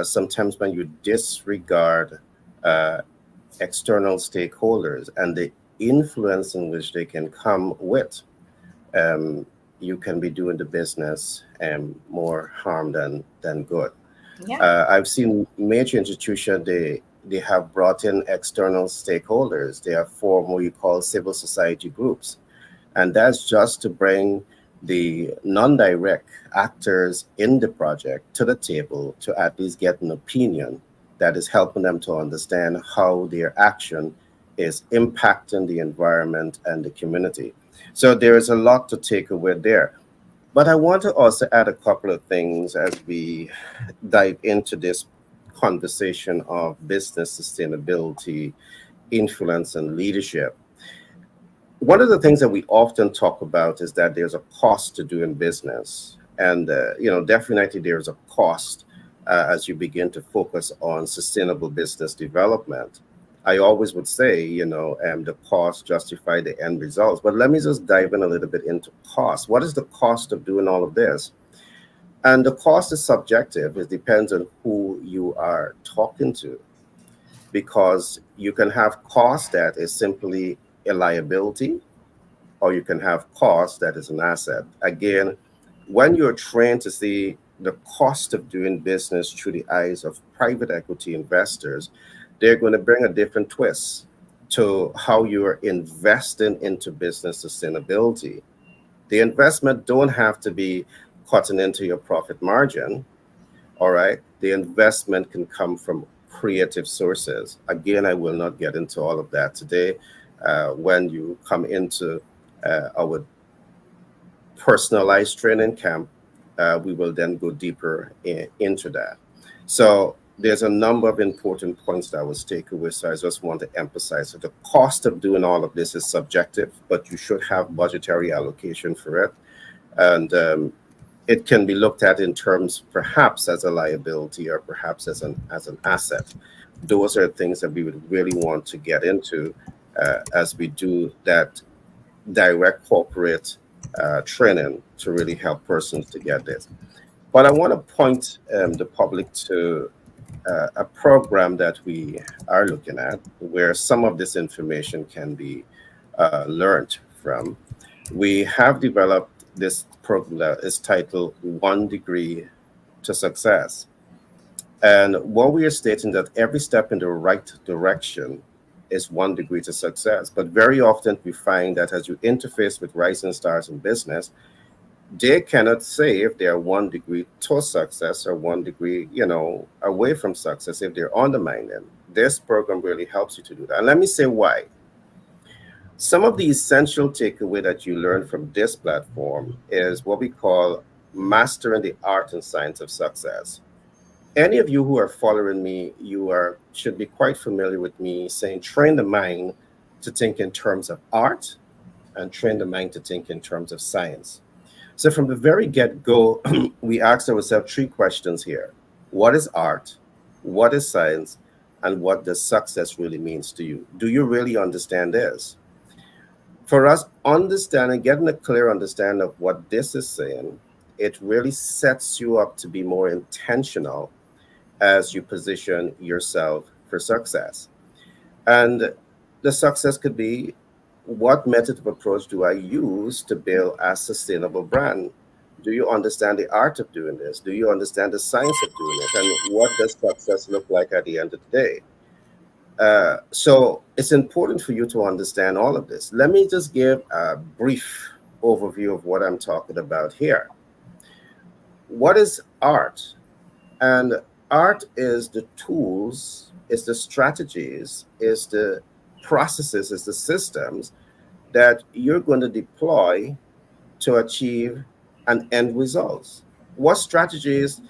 sometimes when you disregard uh, external stakeholders and the influence in which they can come with, um, you can be doing the business more harm than good. yeah, I've seen major institutions, they have brought in external stakeholders. They have formed what you call civil society groups. And that's just to bring the non-direct actors in the project to the table to at least get an opinion that is helping them to understand how their action is impacting the environment and the community. So there is a lot to take away there. But I want to also add a couple of things as we dive into this conversation of business sustainability, influence, and leadership. One of the things that we often talk about is that there's a cost to doing business. And definitely there's a cost as you begin to focus on sustainable business development. I always would say, the cost justify the end results. But let me just dive in a little bit into cost. What is the cost of doing all of this? And the cost is subjective. It depends on who you are talking to, because you can have cost that is simply a liability, or you can have cost that is an asset. Again, when you're trained to see the cost of doing business through the eyes of private equity investors, they're going to bring a different twist to how you're investing into business sustainability. The investment don't have to be cutting into your profit margin. All right. The investment can come from creative sources. Again, I will not get into all of that today. When you come into our personalized training camp, we will then go deeper into that. So there's a number of important points that I was taken with. So I just want to emphasize that the cost of doing all of this is subjective, but you should have budgetary allocation for it. And it can be looked at in terms perhaps as a liability or perhaps as an asset. Those are things that we would really want to get into as we do that direct corporate training to really help persons to get this. But I want to point the public to a program that we are looking at where some of this information can be learned from. We have developed this program that is titled One Degree to Success. And what we are stating that every step in the right direction is one degree to success. But very often we find that as you interface with rising stars in business, they cannot say if they are one degree to success or one degree, away from success if they're undermining. This program really helps you to do that. And let me say why. Some of the essential takeaway that you learn from this platform is what we call mastering the art and science of success. Any of you who are following me, you are should be quite familiar with me saying train the mind to think in terms of art and train the mind to think in terms of science. So from the very get-go, we asked ourselves three questions here. What is art? What is science? And what does success really means to you? Do you really understand this? For us, understanding, getting a clear understanding of what this is saying, it really sets you up to be more intentional as you position yourself for success. And the success could be, what method of approach do I use to build a sustainable brand? Do you understand the art of doing this? Do you understand the science of doing it? And what does success look like at the end of the day? So it's important for you to understand all of this. Let me just give a brief overview of what I'm talking about here. What is art? And art is the tools, is the strategies, is the processes, is the systems that you're going to deploy to achieve an end result. What strategies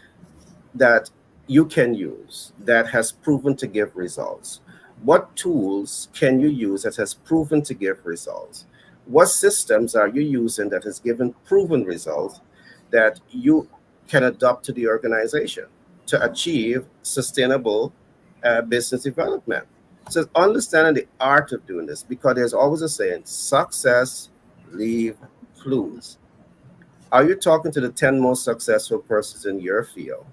that you can use that has proven to give results? What tools can you use that has proven to give results? What systems are you using that has given proven results that you can adopt to the organization to achieve sustainable business development? So understanding the art of doing this, because there's always a saying, success leave clues. Are you talking to the 10 most successful persons in your field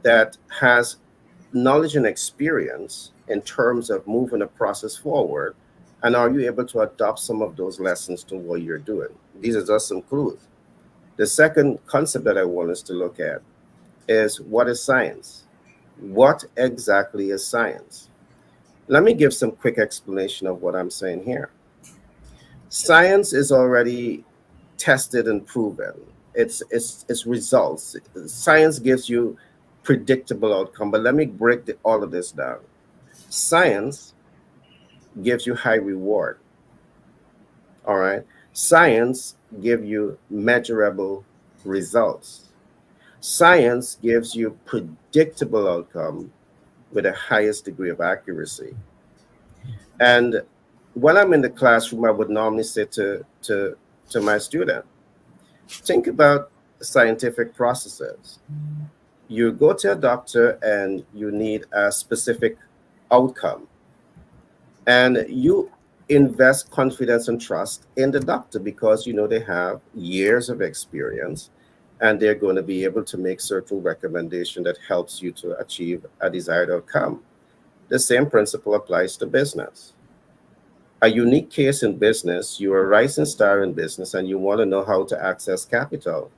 that has knowledge and experience in terms of moving a process forward? And are you able to adopt some of those lessons to what you're doing? These are just some clues. The second concept that I want us to look at is, what is science? What exactly is science? Let me give some quick explanation of what I'm saying here. Science is already tested and proven. It's results. Science gives you predictable outcome. But let me break all of this down. Science gives you high reward. All right. Science gives you measurable results. Science gives you predictable outcome with the highest degree of accuracy. And when I'm in the classroom, I would normally say to my student, think about scientific processes. You go to a doctor and you need a specific outcome, and you invest confidence and trust in the doctor because you know they have years of experience and they're going to be able to make certain recommendation that helps you to achieve a desired outcome. The same principle applies to business. A unique case in business, you're a rising star in business and you want to know how to access capital.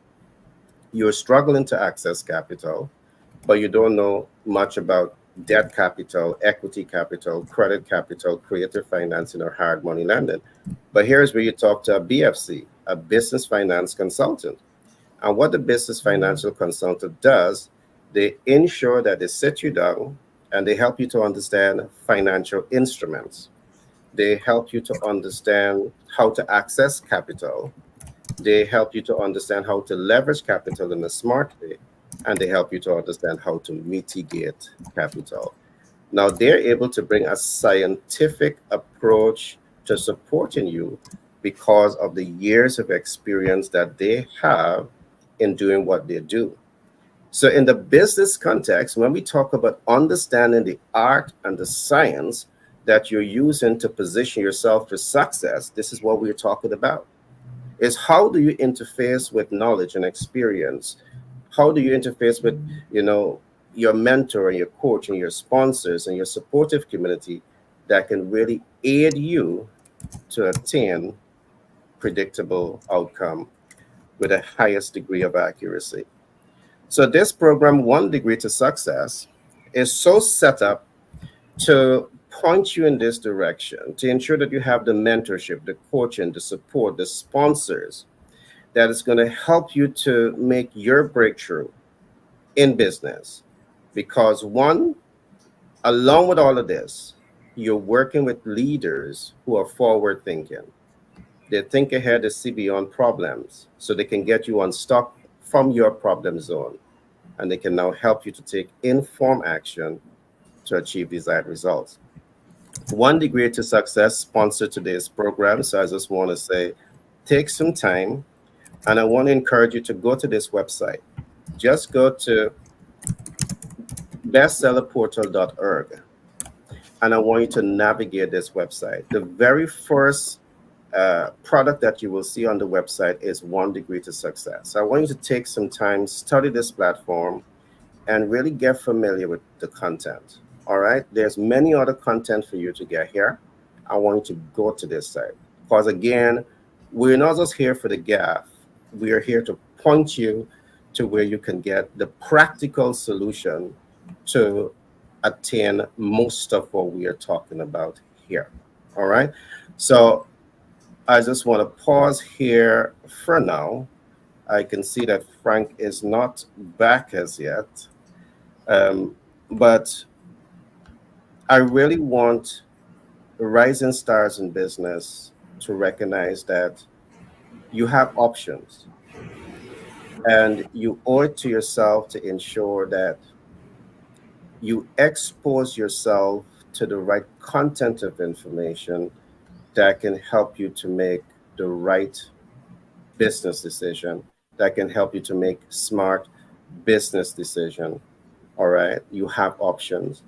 You're struggling to access capital, but you don't know much about debt capital, equity capital, credit capital, creative financing, or hard money lending. But here's where you talk to a BFC, a business finance consultant. And what the business financial consultant does, they ensure that they sit you down and they help you to understand financial instruments. They help you to understand how to access capital. They help you to understand how to leverage capital in a smart way. And they help you to understand how to mitigate capital. Now, they're able to bring a scientific approach to supporting you because of the years of experience that they have in doing what they do. So, in the business context, when we talk about understanding the art and the science that you're using to position yourself for success, this is what we're talking about. Is how do you interface with knowledge and experience? How do you interface with, you know, your mentor and your coach and your sponsors and your supportive community that can really aid you to attain predictable outcome with the highest degree of accuracy? So this program, One Degree to Success, is so set up to point you in this direction, to ensure that you have the mentorship, the coaching, the support, the sponsors that is going to help you to make your breakthrough in business. Because one, along with all of this, you're working with leaders who are forward thinking. They think ahead, they see beyond problems, so they can get you unstuck from your problem zone. And they can now help you to take informed action to achieve desired results. One Degree to Success sponsored today's program. So I just want to say, take some time, and I want to encourage you to go to this website. Just go to bestsellerportal.org, and I want you to navigate this website. The very first product that you will see on the website is One Degree to Success. So I want you to take some time, study this platform, and really get familiar with the content. All right. There's many other content for you to get here. I want you to go to this site because again, we're not just here for the gaff. We are here to point you to where you can get the practical solution to attain most of what we are talking about here. All right. So I just want to pause here for now. I can see that Frank is not back as yet. But I really want rising stars in business to recognize that you have options and you owe it to yourself to ensure that you expose yourself to the right content of information that can help you to make the right business decision, that can help you to make smart business decision. All right, you have options.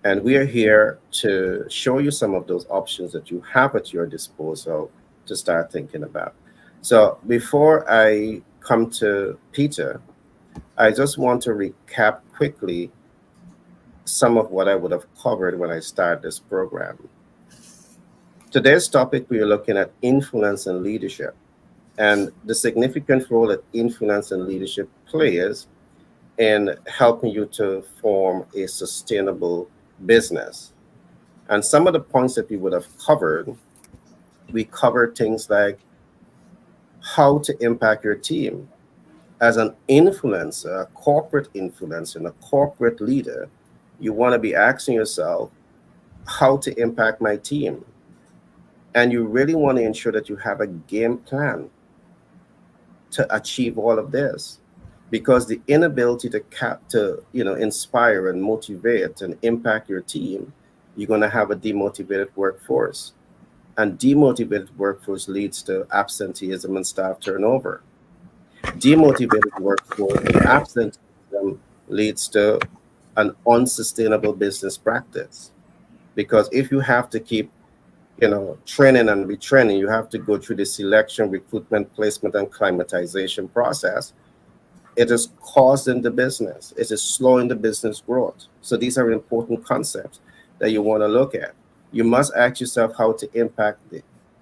And we are here to show you some of those options that you have at your disposal to start thinking about. So before I come to Peter, I just want to recap quickly some of what I would have covered when I started this program. Today's topic, we are looking at influence and leadership and the significant role that influence and leadership plays in helping you to form a sustainable business. And some of the points that we would have covered, we covered things like how to impact your team. As an influencer, a corporate influencer, and a corporate leader, you want to be asking yourself, how to impact my team? And you really want to ensure that you have a game plan to achieve all of this. Because the inability to inspire and motivate and impact your team, you're going to have a demotivated workforce, and demotivated workforce leads to absenteeism and staff turnover. Demotivated workforce and absenteeism leads to an unsustainable business practice. Because if you have to keep, training and retraining, you have to go through the selection, recruitment, placement, and climatization process. It is causing the business. It is slowing the business growth. So these are important concepts that you want to look at. You must ask yourself how to impact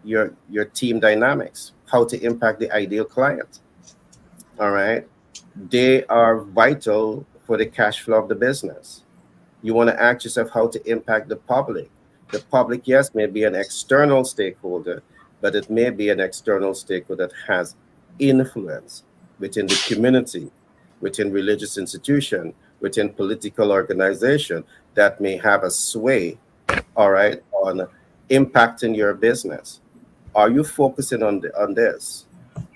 your team dynamics, how to impact the ideal client. All right. They are vital for the cash flow of the business. You want to ask yourself how to impact the public. The public, yes, may be an external stakeholder, but it may be an external stakeholder that has influence within the community, within religious institution, within political organization that may have a sway, all right, on impacting your business. Are you focusing on this?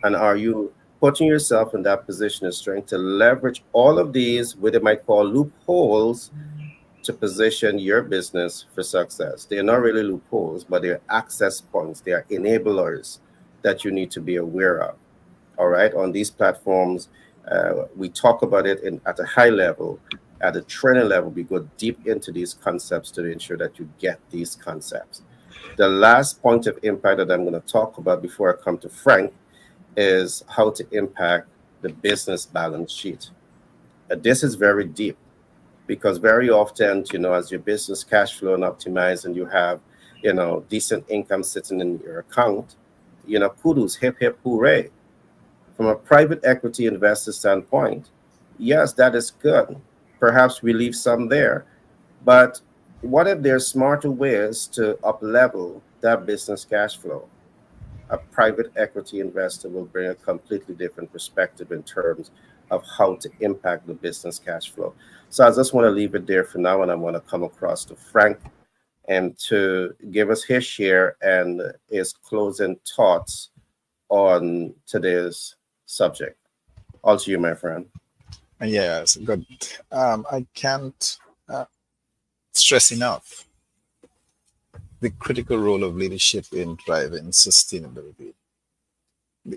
And are you putting yourself in that position of strength to leverage all of these, what they might call loopholes, to position your business for success? They're not really loopholes, but they're access points, they are enablers that you need to be aware of. All right, on these platforms, we talk about it at a high level. At a training level, we go deep into these concepts to ensure that you get these concepts. The last point of impact that I'm going to talk about before I come to Frank is how to impact the business balance sheet. This is very deep because very often, as your business cash flow and optimize and you have, decent income sitting in your account, kudos, hip, hip, hooray. From a private equity investor standpoint, yes, that is good. Perhaps we leave some there. But what if there's smarter ways to up level that business cash flow? A private equity investor will bring a completely different perspective in terms of how to impact the business cash flow. So I just want to leave it there for now, and I want to come across to Frank and to give us his share and his closing thoughts on today's subject. All to you, my friend. Yes, good. I can't stress enough the critical role of leadership in driving sustainability.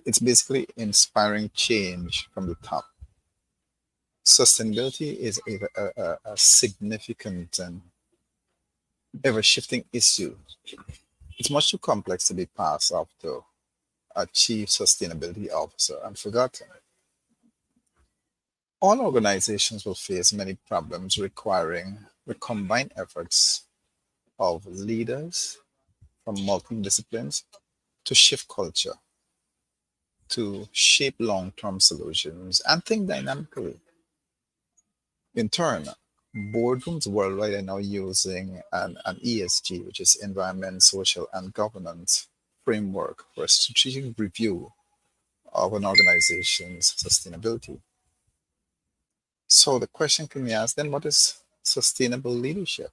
It's basically inspiring change from the top. Sustainability is a significant and ever shifting issue. It's much too complex to be passed off to a chief sustainability officer and forgotten. All organizations will face many problems requiring the combined efforts of leaders from multiple disciplines to shift culture, to shape long term solutions, and think dynamically. In turn, boardrooms worldwide are now using an ESG, which is environment, social, and governance framework for a strategic review of an organization's sustainability. So the question can be asked then, what is sustainable leadership?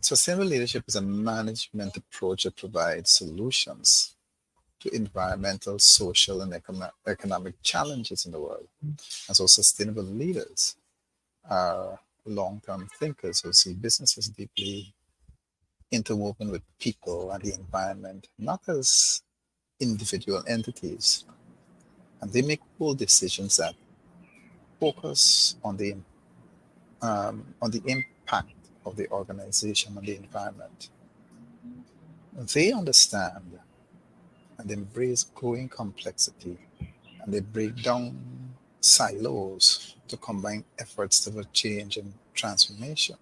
Sustainable leadership is a management approach that provides solutions to environmental, social, and economic challenges in the world. And so sustainable leaders are long-term thinkers who see businesses deeply interwoven with people and the environment, not as individual entities. And they make bold decisions that focus on the impact of the organization on the environment. They understand and embrace growing complexity, and they break down silos to combine efforts toward change and transformation.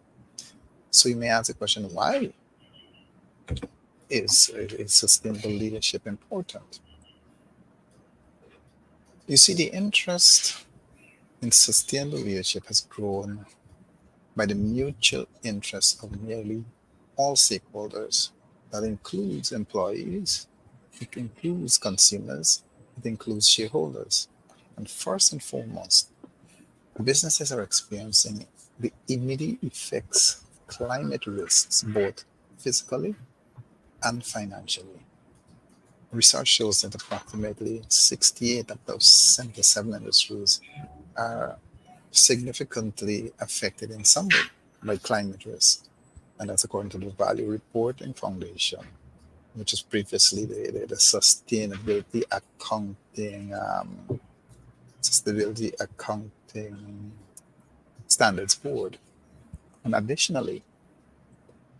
So you may ask the question, why is sustainable leadership important? You see, the interest in sustainable leadership has grown by the mutual interest of nearly all stakeholders. That includes employees, it includes consumers, it includes shareholders. And first and foremost, businesses are experiencing the immediate effects of climate risks, both physically and financially. Research shows that approximately 68 of those 77 industries are significantly affected in some way by climate risk. And that's according to the Value Reporting Foundation. which is previously the Sustainability Accounting Standards Board. And additionally,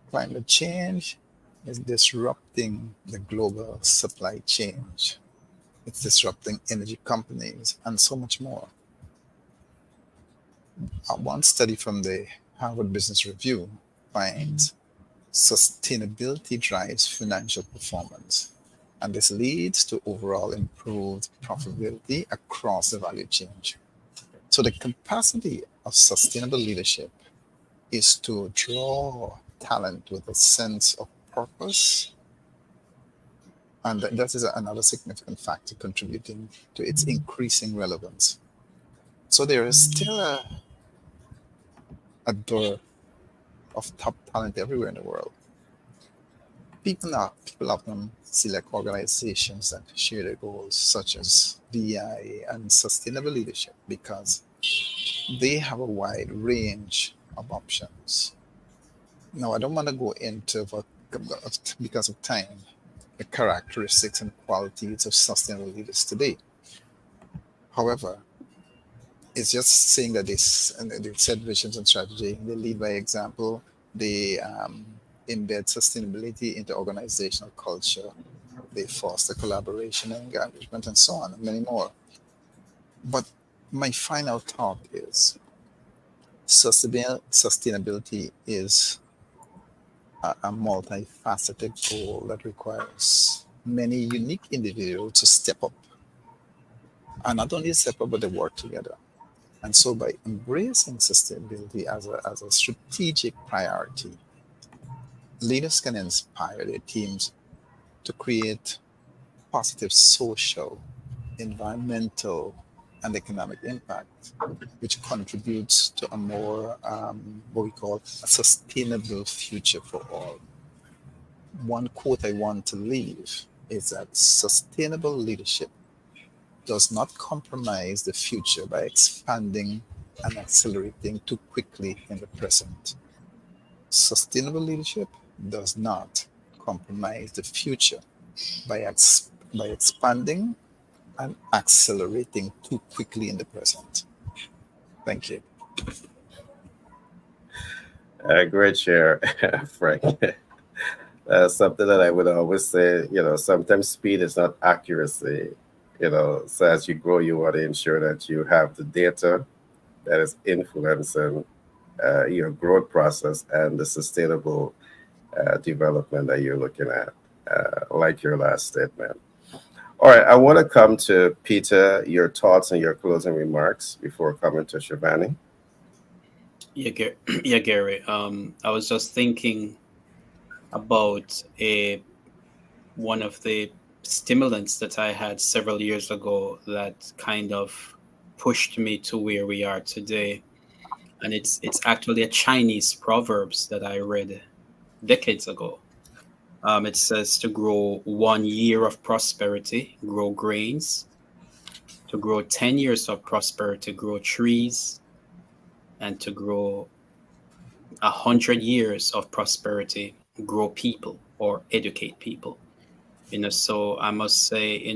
climate change is disrupting the global supply chain. It's disrupting energy companies and so much more. One study from the Harvard Business Review finds sustainability drives financial performance, and this leads to overall improved profitability across the value chain. So, the capacity of sustainable leadership is to draw talent with a sense of purpose, and that is another significant factor contributing to its increasing relevance. So, there is still a dearth of top talent everywhere in the world. People often select organizations that share their goals, such as DI and sustainable leadership, because they have a wide range of options. Now, I don't want to go into because of time, the characteristics and qualities of sustainable leaders today. However, it's just saying that they set visions and strategy. They lead by example. They embed sustainability into organizational culture. They foster collaboration and engagement, and so on, and many more. But my final thought is sustainability is a multifaceted goal that requires many unique individuals to step up. And not only step up, but they work together. And so by embracing sustainability as a strategic priority, leaders can inspire their teams to create positive social, environmental, and economic impact, which contributes to a more, what we call, a sustainable future for all. One quote I want to leave is that sustainable leadership does not compromise the future by expanding and accelerating too quickly in the present. Sustainable leadership does not compromise the future by expanding and accelerating too quickly in the present. Thank you. Great share, Frank. Something that I would always say, sometimes speed is not accuracy. So as you grow, you want to ensure that you have the data that is influencing your growth process and the sustainable development that you're looking at, like your last statement. All right, I want to come to Peter, your thoughts and your closing remarks before coming to Shivani. Yeah, Gary. I was just thinking about a one of the stimulants that I had several years ago that kind of pushed me to where we are today, and it's actually a Chinese proverbs that I read decades ago. It says to grow 1 year of prosperity, grow grains. To grow 10 years of prosperity, grow trees, and to grow 100 years of prosperity, grow people or educate people. So I must say,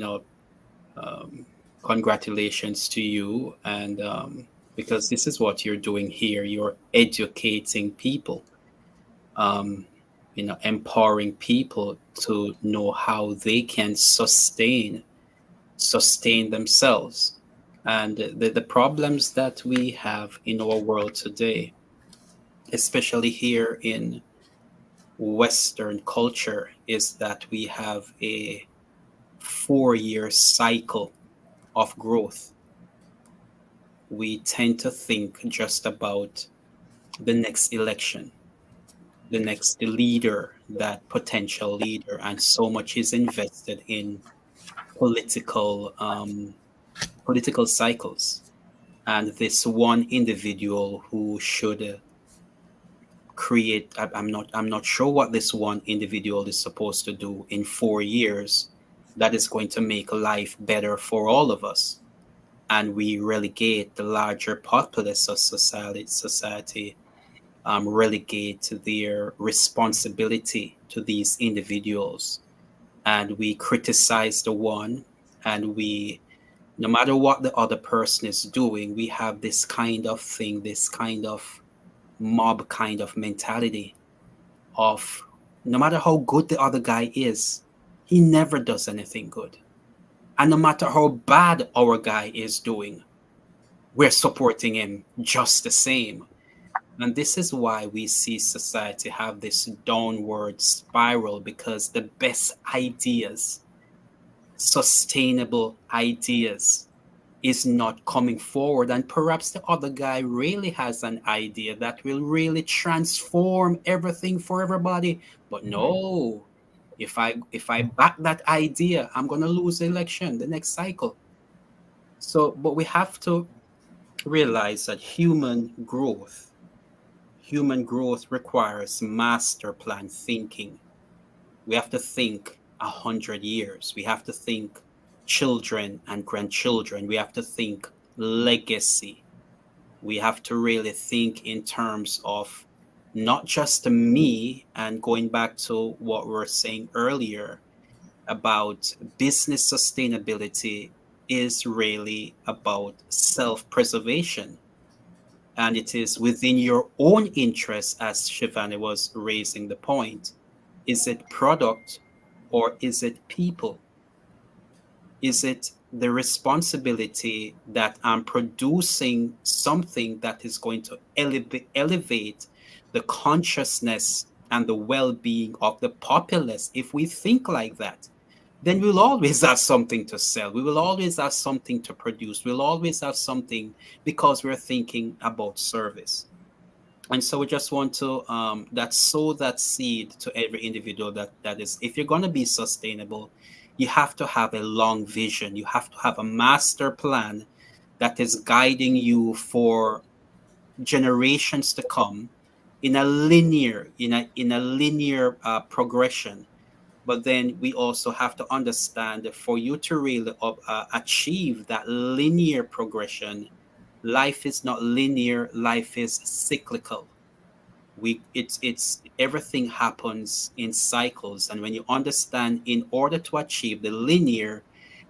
um, congratulations to you, and because this is what you're doing here. You're educating people, um, empowering people to know how they can sustain themselves. And the problems that we have in our world today, especially here in Western culture, is that we have a 4 year cycle of growth. We tend to think just about the next election, the next leader, that potential leader, and so much is invested in political cycles. And this one individual who should create, I'm not sure what this one individual is supposed to do in 4 years that is going to make life better for all of us. And we relegate the larger populace of society, relegate their responsibility to these individuals. and we criticize the one, and we, no matter what the other person is doing, we have this kind of thing, this kind of mob kind of mentality of, no matter how good the other guy is, he never does anything good. And no matter how bad our guy is doing, we're supporting him just the same. And this is why we see society have this downward spiral, because the best ideas, sustainable ideas, is not coming forward. And perhaps the other guy really has an idea that will really transform everything for everybody. But no, if I back that idea, I'm gonna lose the election the next cycle. So, but we have to realize that human growth requires master plan thinking. We have to think 100 years. We have to think children and grandchildren. We have to think legacy. We have to really think in terms of not just me, and going back to what we were saying earlier about business sustainability is really about self-preservation. And it is within your own interest, as Shivani was raising the point. Is it product or is it people? Is it the responsibility that I'm producing something that is going to elevate the consciousness and the well being of the populace? If we think like that, then we'll always have something to sell. We will always have something to produce. We'll always have something, because we're thinking about service. And so we just want to that sow that seed to every individual, that is, if you're going to be sustainable, you have to have a long vision. You have to have a master plan that is guiding you for generations to come, in a linear progression. But then we also have to understand that for you to really achieve that linear progression, life is not linear, life is cyclical. It's everything happens in cycles. And when you understand, in order to achieve the linear,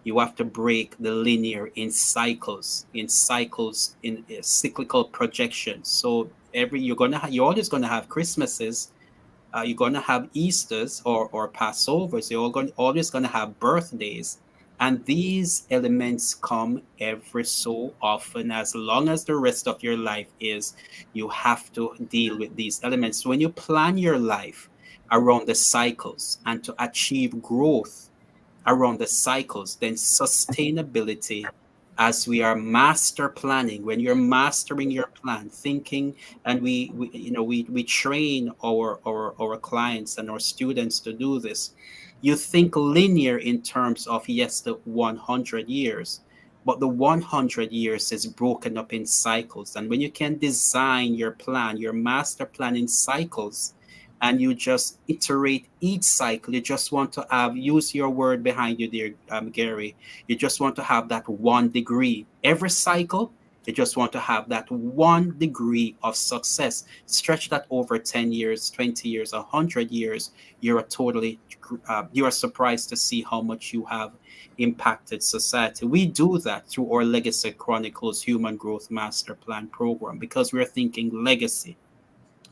you have to break the linear in cycles, in cyclical projections. So you're always gonna have Christmases, you're going to have Easters or Passovers. You're always going to have birthdays. And these elements come every so often. As long as the rest of your life is, you have to deal with these elements. So when you plan your life around the cycles and to achieve growth around the cycles, then sustainability, as we are master planning, when you're mastering your plan, thinking, and we train our clients and our students to do this. You think linear in terms of, yes, the 100 years, but the 100 years is broken up in cycles. And when you can design your plan, your master plan in cycles, and you just iterate each cycle. You just want to use your word behind you, dear Gary. You just want to have that 1 degree. Every cycle, you just want to have that 1 degree of success. Stretch that over 10 years, 20 years, 100 years. You are surprised to see how much you have impacted society. We do that through our Legacy Chronicles Human Growth Master Plan program, because we're thinking legacy.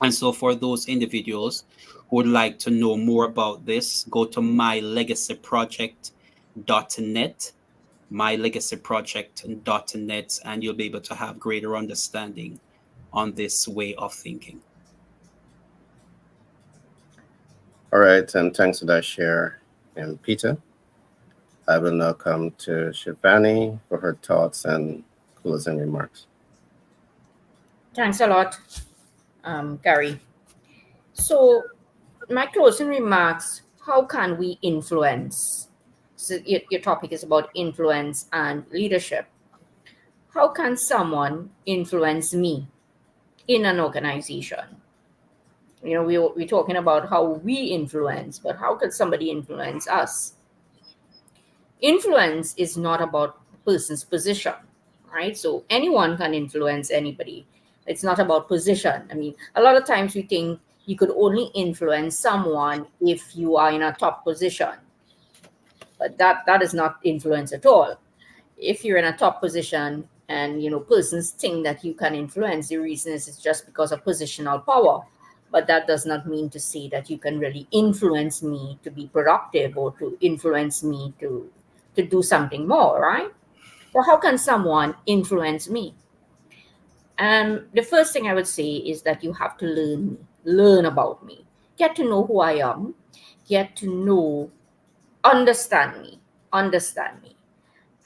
And so, for those individuals who would like to know more about this, go to mylegacyproject.net, and you'll be able to have greater understanding on this way of thinking. All right, and thanks for that share. And Peter, I will now come to Shivani for her thoughts and closing remarks. Thanks a lot, Gary. So, my closing remarks: how can we influence? So, your topic is about influence and leadership. How can someone influence me in an organization? We're talking about how we influence, but how could somebody influence us? Influence is not about a person's position, right? So anyone can influence anybody. It's not about position. I mean, a lot of times we think you could only influence someone if you are in a top position. but that is not influence at all. If you're in a top position and persons think that you can influence, the reason is it's just because of positional power. But that does not mean to say that you can really influence me to be productive or to influence me to do something more, right? So how can someone influence me? And the first thing I would say is that you have to learn about me, get to know who I am, get to know, understand me, understand me.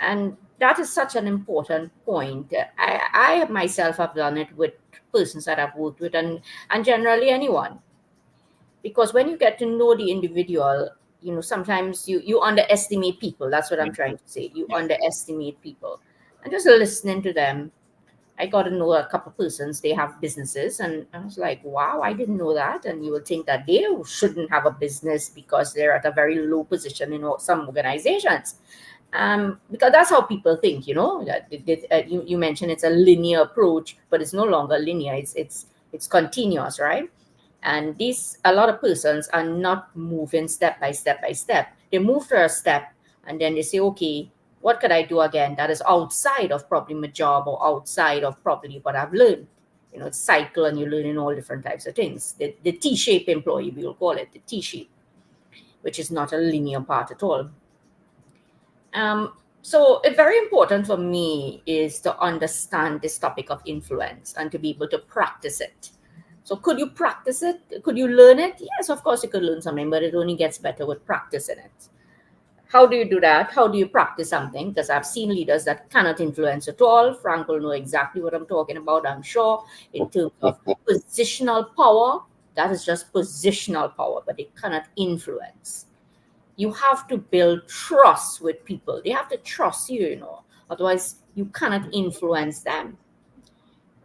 And that is such an important point. I myself have done it with persons that I've worked with, and generally anyone. Because when you get to know the individual, sometimes you underestimate people. That's what I'm trying to say. You Yeah. underestimate people. And just listening to them, I got to know a couple persons. They have businesses, and I was like, wow, I didn't know that. And you would think that they shouldn't have a business because they're at a very low position in some organizations. Because that's how people think. That you mentioned it's a linear approach, but it's no longer linear. It's continuous, right? And these a lot of persons are not moving step by step by step. They move for a step, and then they say, okay, what could I do again that is outside of probably my job or outside of probably what I've learned? It's cycle, and you're learning all different types of things. The T-shaped employee, we will call it the T-shape, which is not a linear path at all. So it's very important for me is to understand this topic of influence and to be able to practice it. So could you practice it? Could you learn it? Yes, of course you could learn something, but it only gets better with practicing it. How do you do that? How do you practice something? Because I've seen leaders that cannot influence at all. Frank will know exactly what I'm talking about, I'm sure, in terms of positional power. That is just positional power, but they cannot influence. You have to build trust with people. They have to trust you. Otherwise, you cannot influence them,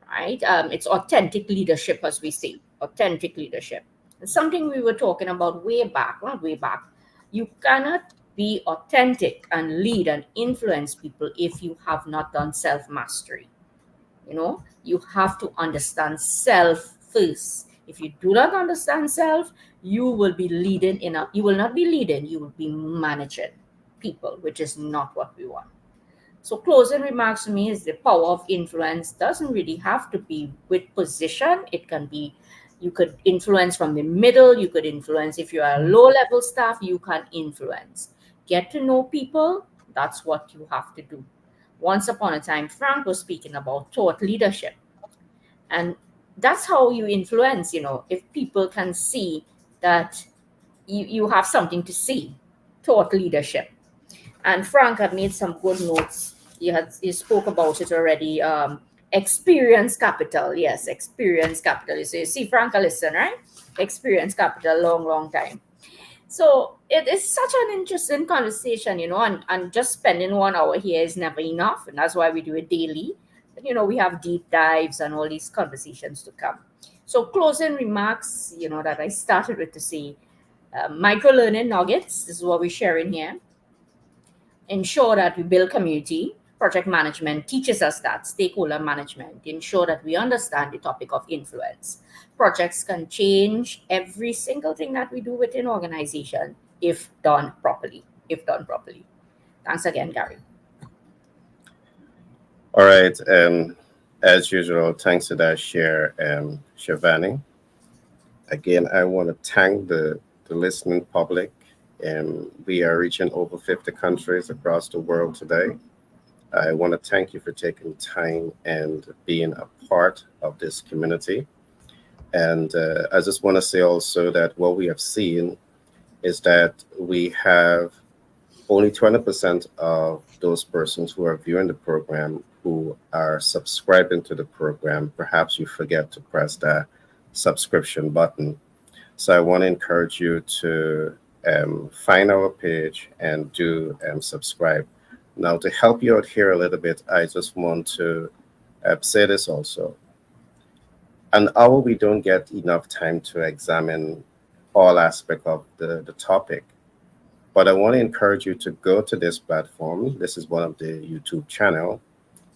right? It's authentic leadership, as we say, authentic leadership. It's something we were talking about way back, not way back. You cannot be authentic and lead and influence people if you have not done self mastery. You have to understand self first. If you do not understand self, you will be leading you will not be leading, you will be managing people, which is not what we want. So closing remarks to me is the power of influence doesn't really have to be with position. It can be, you could influence from the middle, you could influence if you are a low level staff, you can influence. Get to know people, that's what you have to do. Once upon a time, Frank was speaking about thought leadership. And that's how you influence, if people can see that you have something to see, thought leadership. And Frank had made some good notes. He spoke about it already. Experience capital, yes, experience capital. So you see, Frank, listen, right? Experience capital, long, long time. So it is such an interesting conversation, and just spending 1 hour here is never enough, and that's why we do it daily. But, we have deep dives and all these conversations to come. So closing remarks, that I started with to say, micro learning nuggets. This is what we're sharing here. Ensure that we build community. Project management teaches us that stakeholder management, ensure that we understand the topic of influence. Projects can change every single thing that we do within organization if done properly. If done properly. Thanks again, Gary. All right. As usual, thanks to that share, Shivani. Again, I want to thank the listening public. We are reaching over 50 countries across the world today. I want to thank you for taking time and being a part of this community. And I just want to say also that what we have seen is that we have only 20% of those persons who are viewing the program who are subscribing to the program. Perhaps you forget to press that subscription button. So I want to encourage you to find our page and do subscribe. Now, to help you out here a little bit, I just want to say this also. An hour, we don't get enough time to examine all aspects of the topic. But I want to encourage you to go to this platform. This is one of the YouTube channel,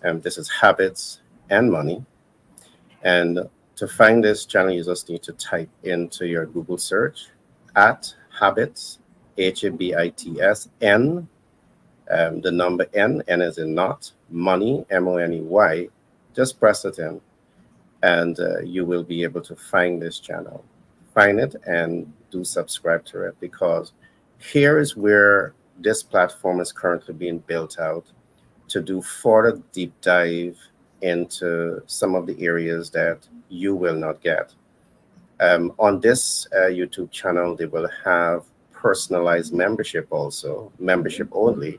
and this is Habits and Money. And to find this channel, you just need to type into your Google search at Habits HABITS, the number N is in not, money, MONEY. Just press it in, and you will be able to find this channel. Find it and do subscribe to it, because here is where this platform is currently being built out to do further deep dive into some of the areas that you will not get. On this YouTube channel, they will have personalized membership also, membership only,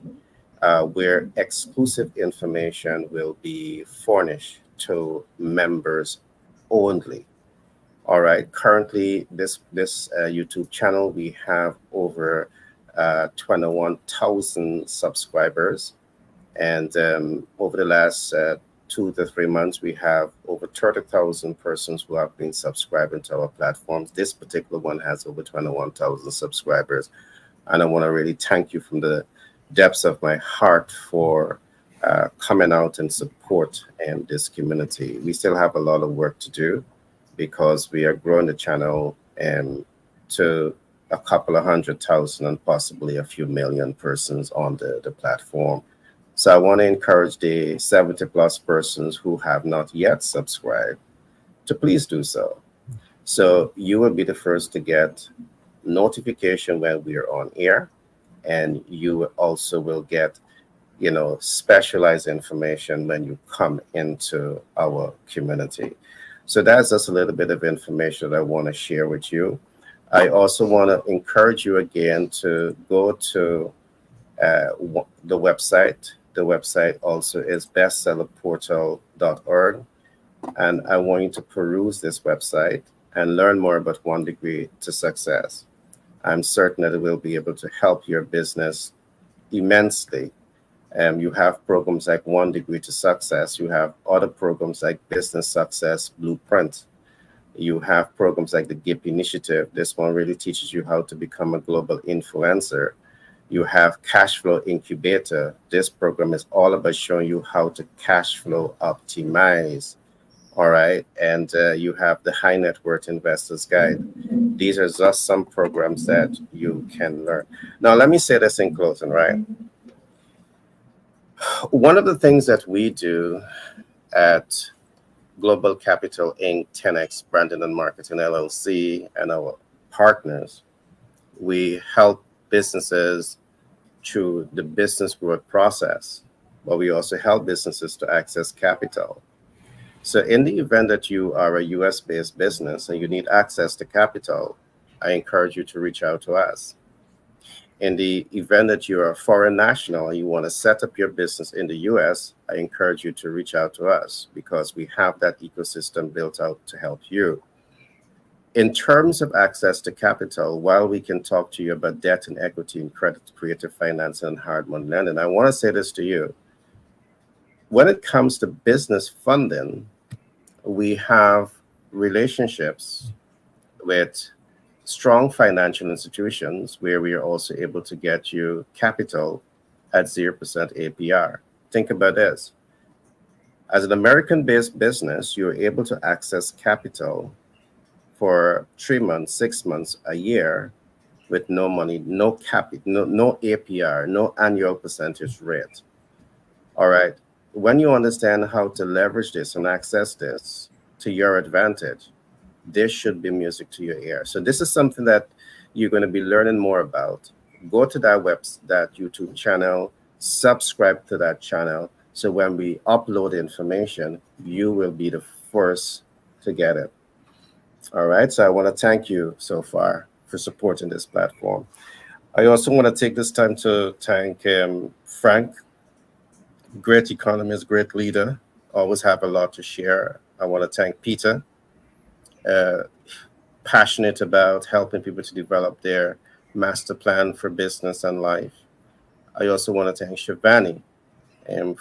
where exclusive information will be furnished to members only. All right. Currently, this YouTube channel, we have over 21,000 subscribers, and over the last 2 to 3 months, we have over 30,000 persons who have been subscribing to our platforms. This particular one has over 21,000 subscribers, and I want to really thank you from the depths of my heart for coming out and support this community. We still have a lot of work to do, because we are growing the channel to a couple of 100,000 and possibly a few million persons on the platform. So I want to encourage the 70 plus persons who have not yet subscribed to please do so. So you will be the first to get notification when we are on air, and you also will get, specialized information when you come into our community. So that's just a little bit of information that I want to share with you. I also want to encourage you again to go to the website. The website also is bestsellerportal.org. And I want you to peruse this website and learn more about One Degree to Success. I'm certain that it will be able to help your business immensely. You have programs like One Degree to Success. You have other programs like Business Success Blueprint. You have programs like the GIP Initiative. This one really teaches you how to become a global influencer. You have Cash Flow Incubator. This program is all about showing you how to cash flow optimize. All right. And you have the High Net Worth Investors Guide. These are just some programs that you can learn. Now, let me say this in closing, right? One of the things that we do at Global Capital Inc., 10X Branding and Marketing LLC, and our partners, we help businesses through the business growth process, but we also help businesses to access capital. So in the event that you are a US-based business and you need access to capital, I encourage you to reach out to us. In the event that you're a foreign national and you want to set up your business in the US, I encourage you to reach out to us, because we have that ecosystem built out to help you. In terms of access to capital, while we can talk to you about debt and equity and credit, creative finance, and hard money lending, I want to say this to you. When it comes to business funding, we have relationships with strong financial institutions where we are also able to get you capital at 0% APR. Think about this. As an American-based business, you're able to access capital for 3 months, 6 months, a year with no money, no APR, no annual percentage rate. All right. When you understand how to leverage this and access this to your advantage, this should be music to your ear. So this is something that you're going to be learning more about. Go to that YouTube channel, subscribe to that channel. So when we upload information, you will be the first to get it. All right. So I want to thank you so far for supporting this platform. I also want to take this time to thank Frank, great economist, great leader, always have a lot to share. I want to thank Peter, passionate about helping people to develop their master plan for business and life. I also want to thank Shivani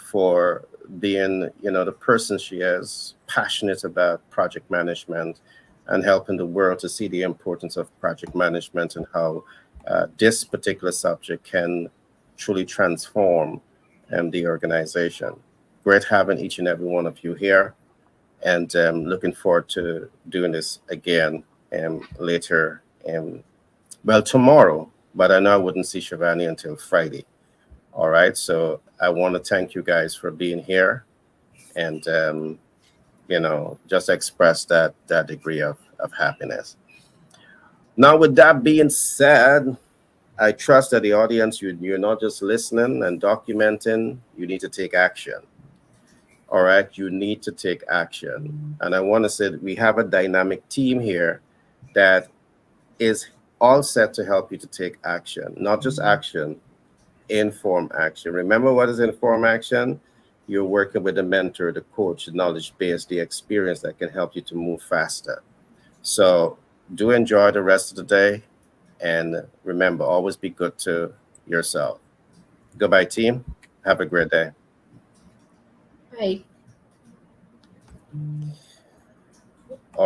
for being, the person she is, passionate about project management and helping the world to see the importance of project management and how this particular subject can truly transform the organization. Great having each and every one of you here, and looking forward to doing this again later. Tomorrow but I know I wouldn't see Shivani until Friday. All right. So I want to thank you guys for being here and, just express that degree of happiness. Now, with that being said, I trust that the audience, you're not just listening and documenting, you need to take action. All right. You need to take action. And I want to say that we have a dynamic team here that is all set to help you to take action, not just action, inform action. Remember what is inform action? You're working with the mentor, the coach, the knowledge base, the experience that can help you to move faster. So do enjoy the rest of the day. And remember, always be good to yourself. Goodbye, team. Have a great day. Right.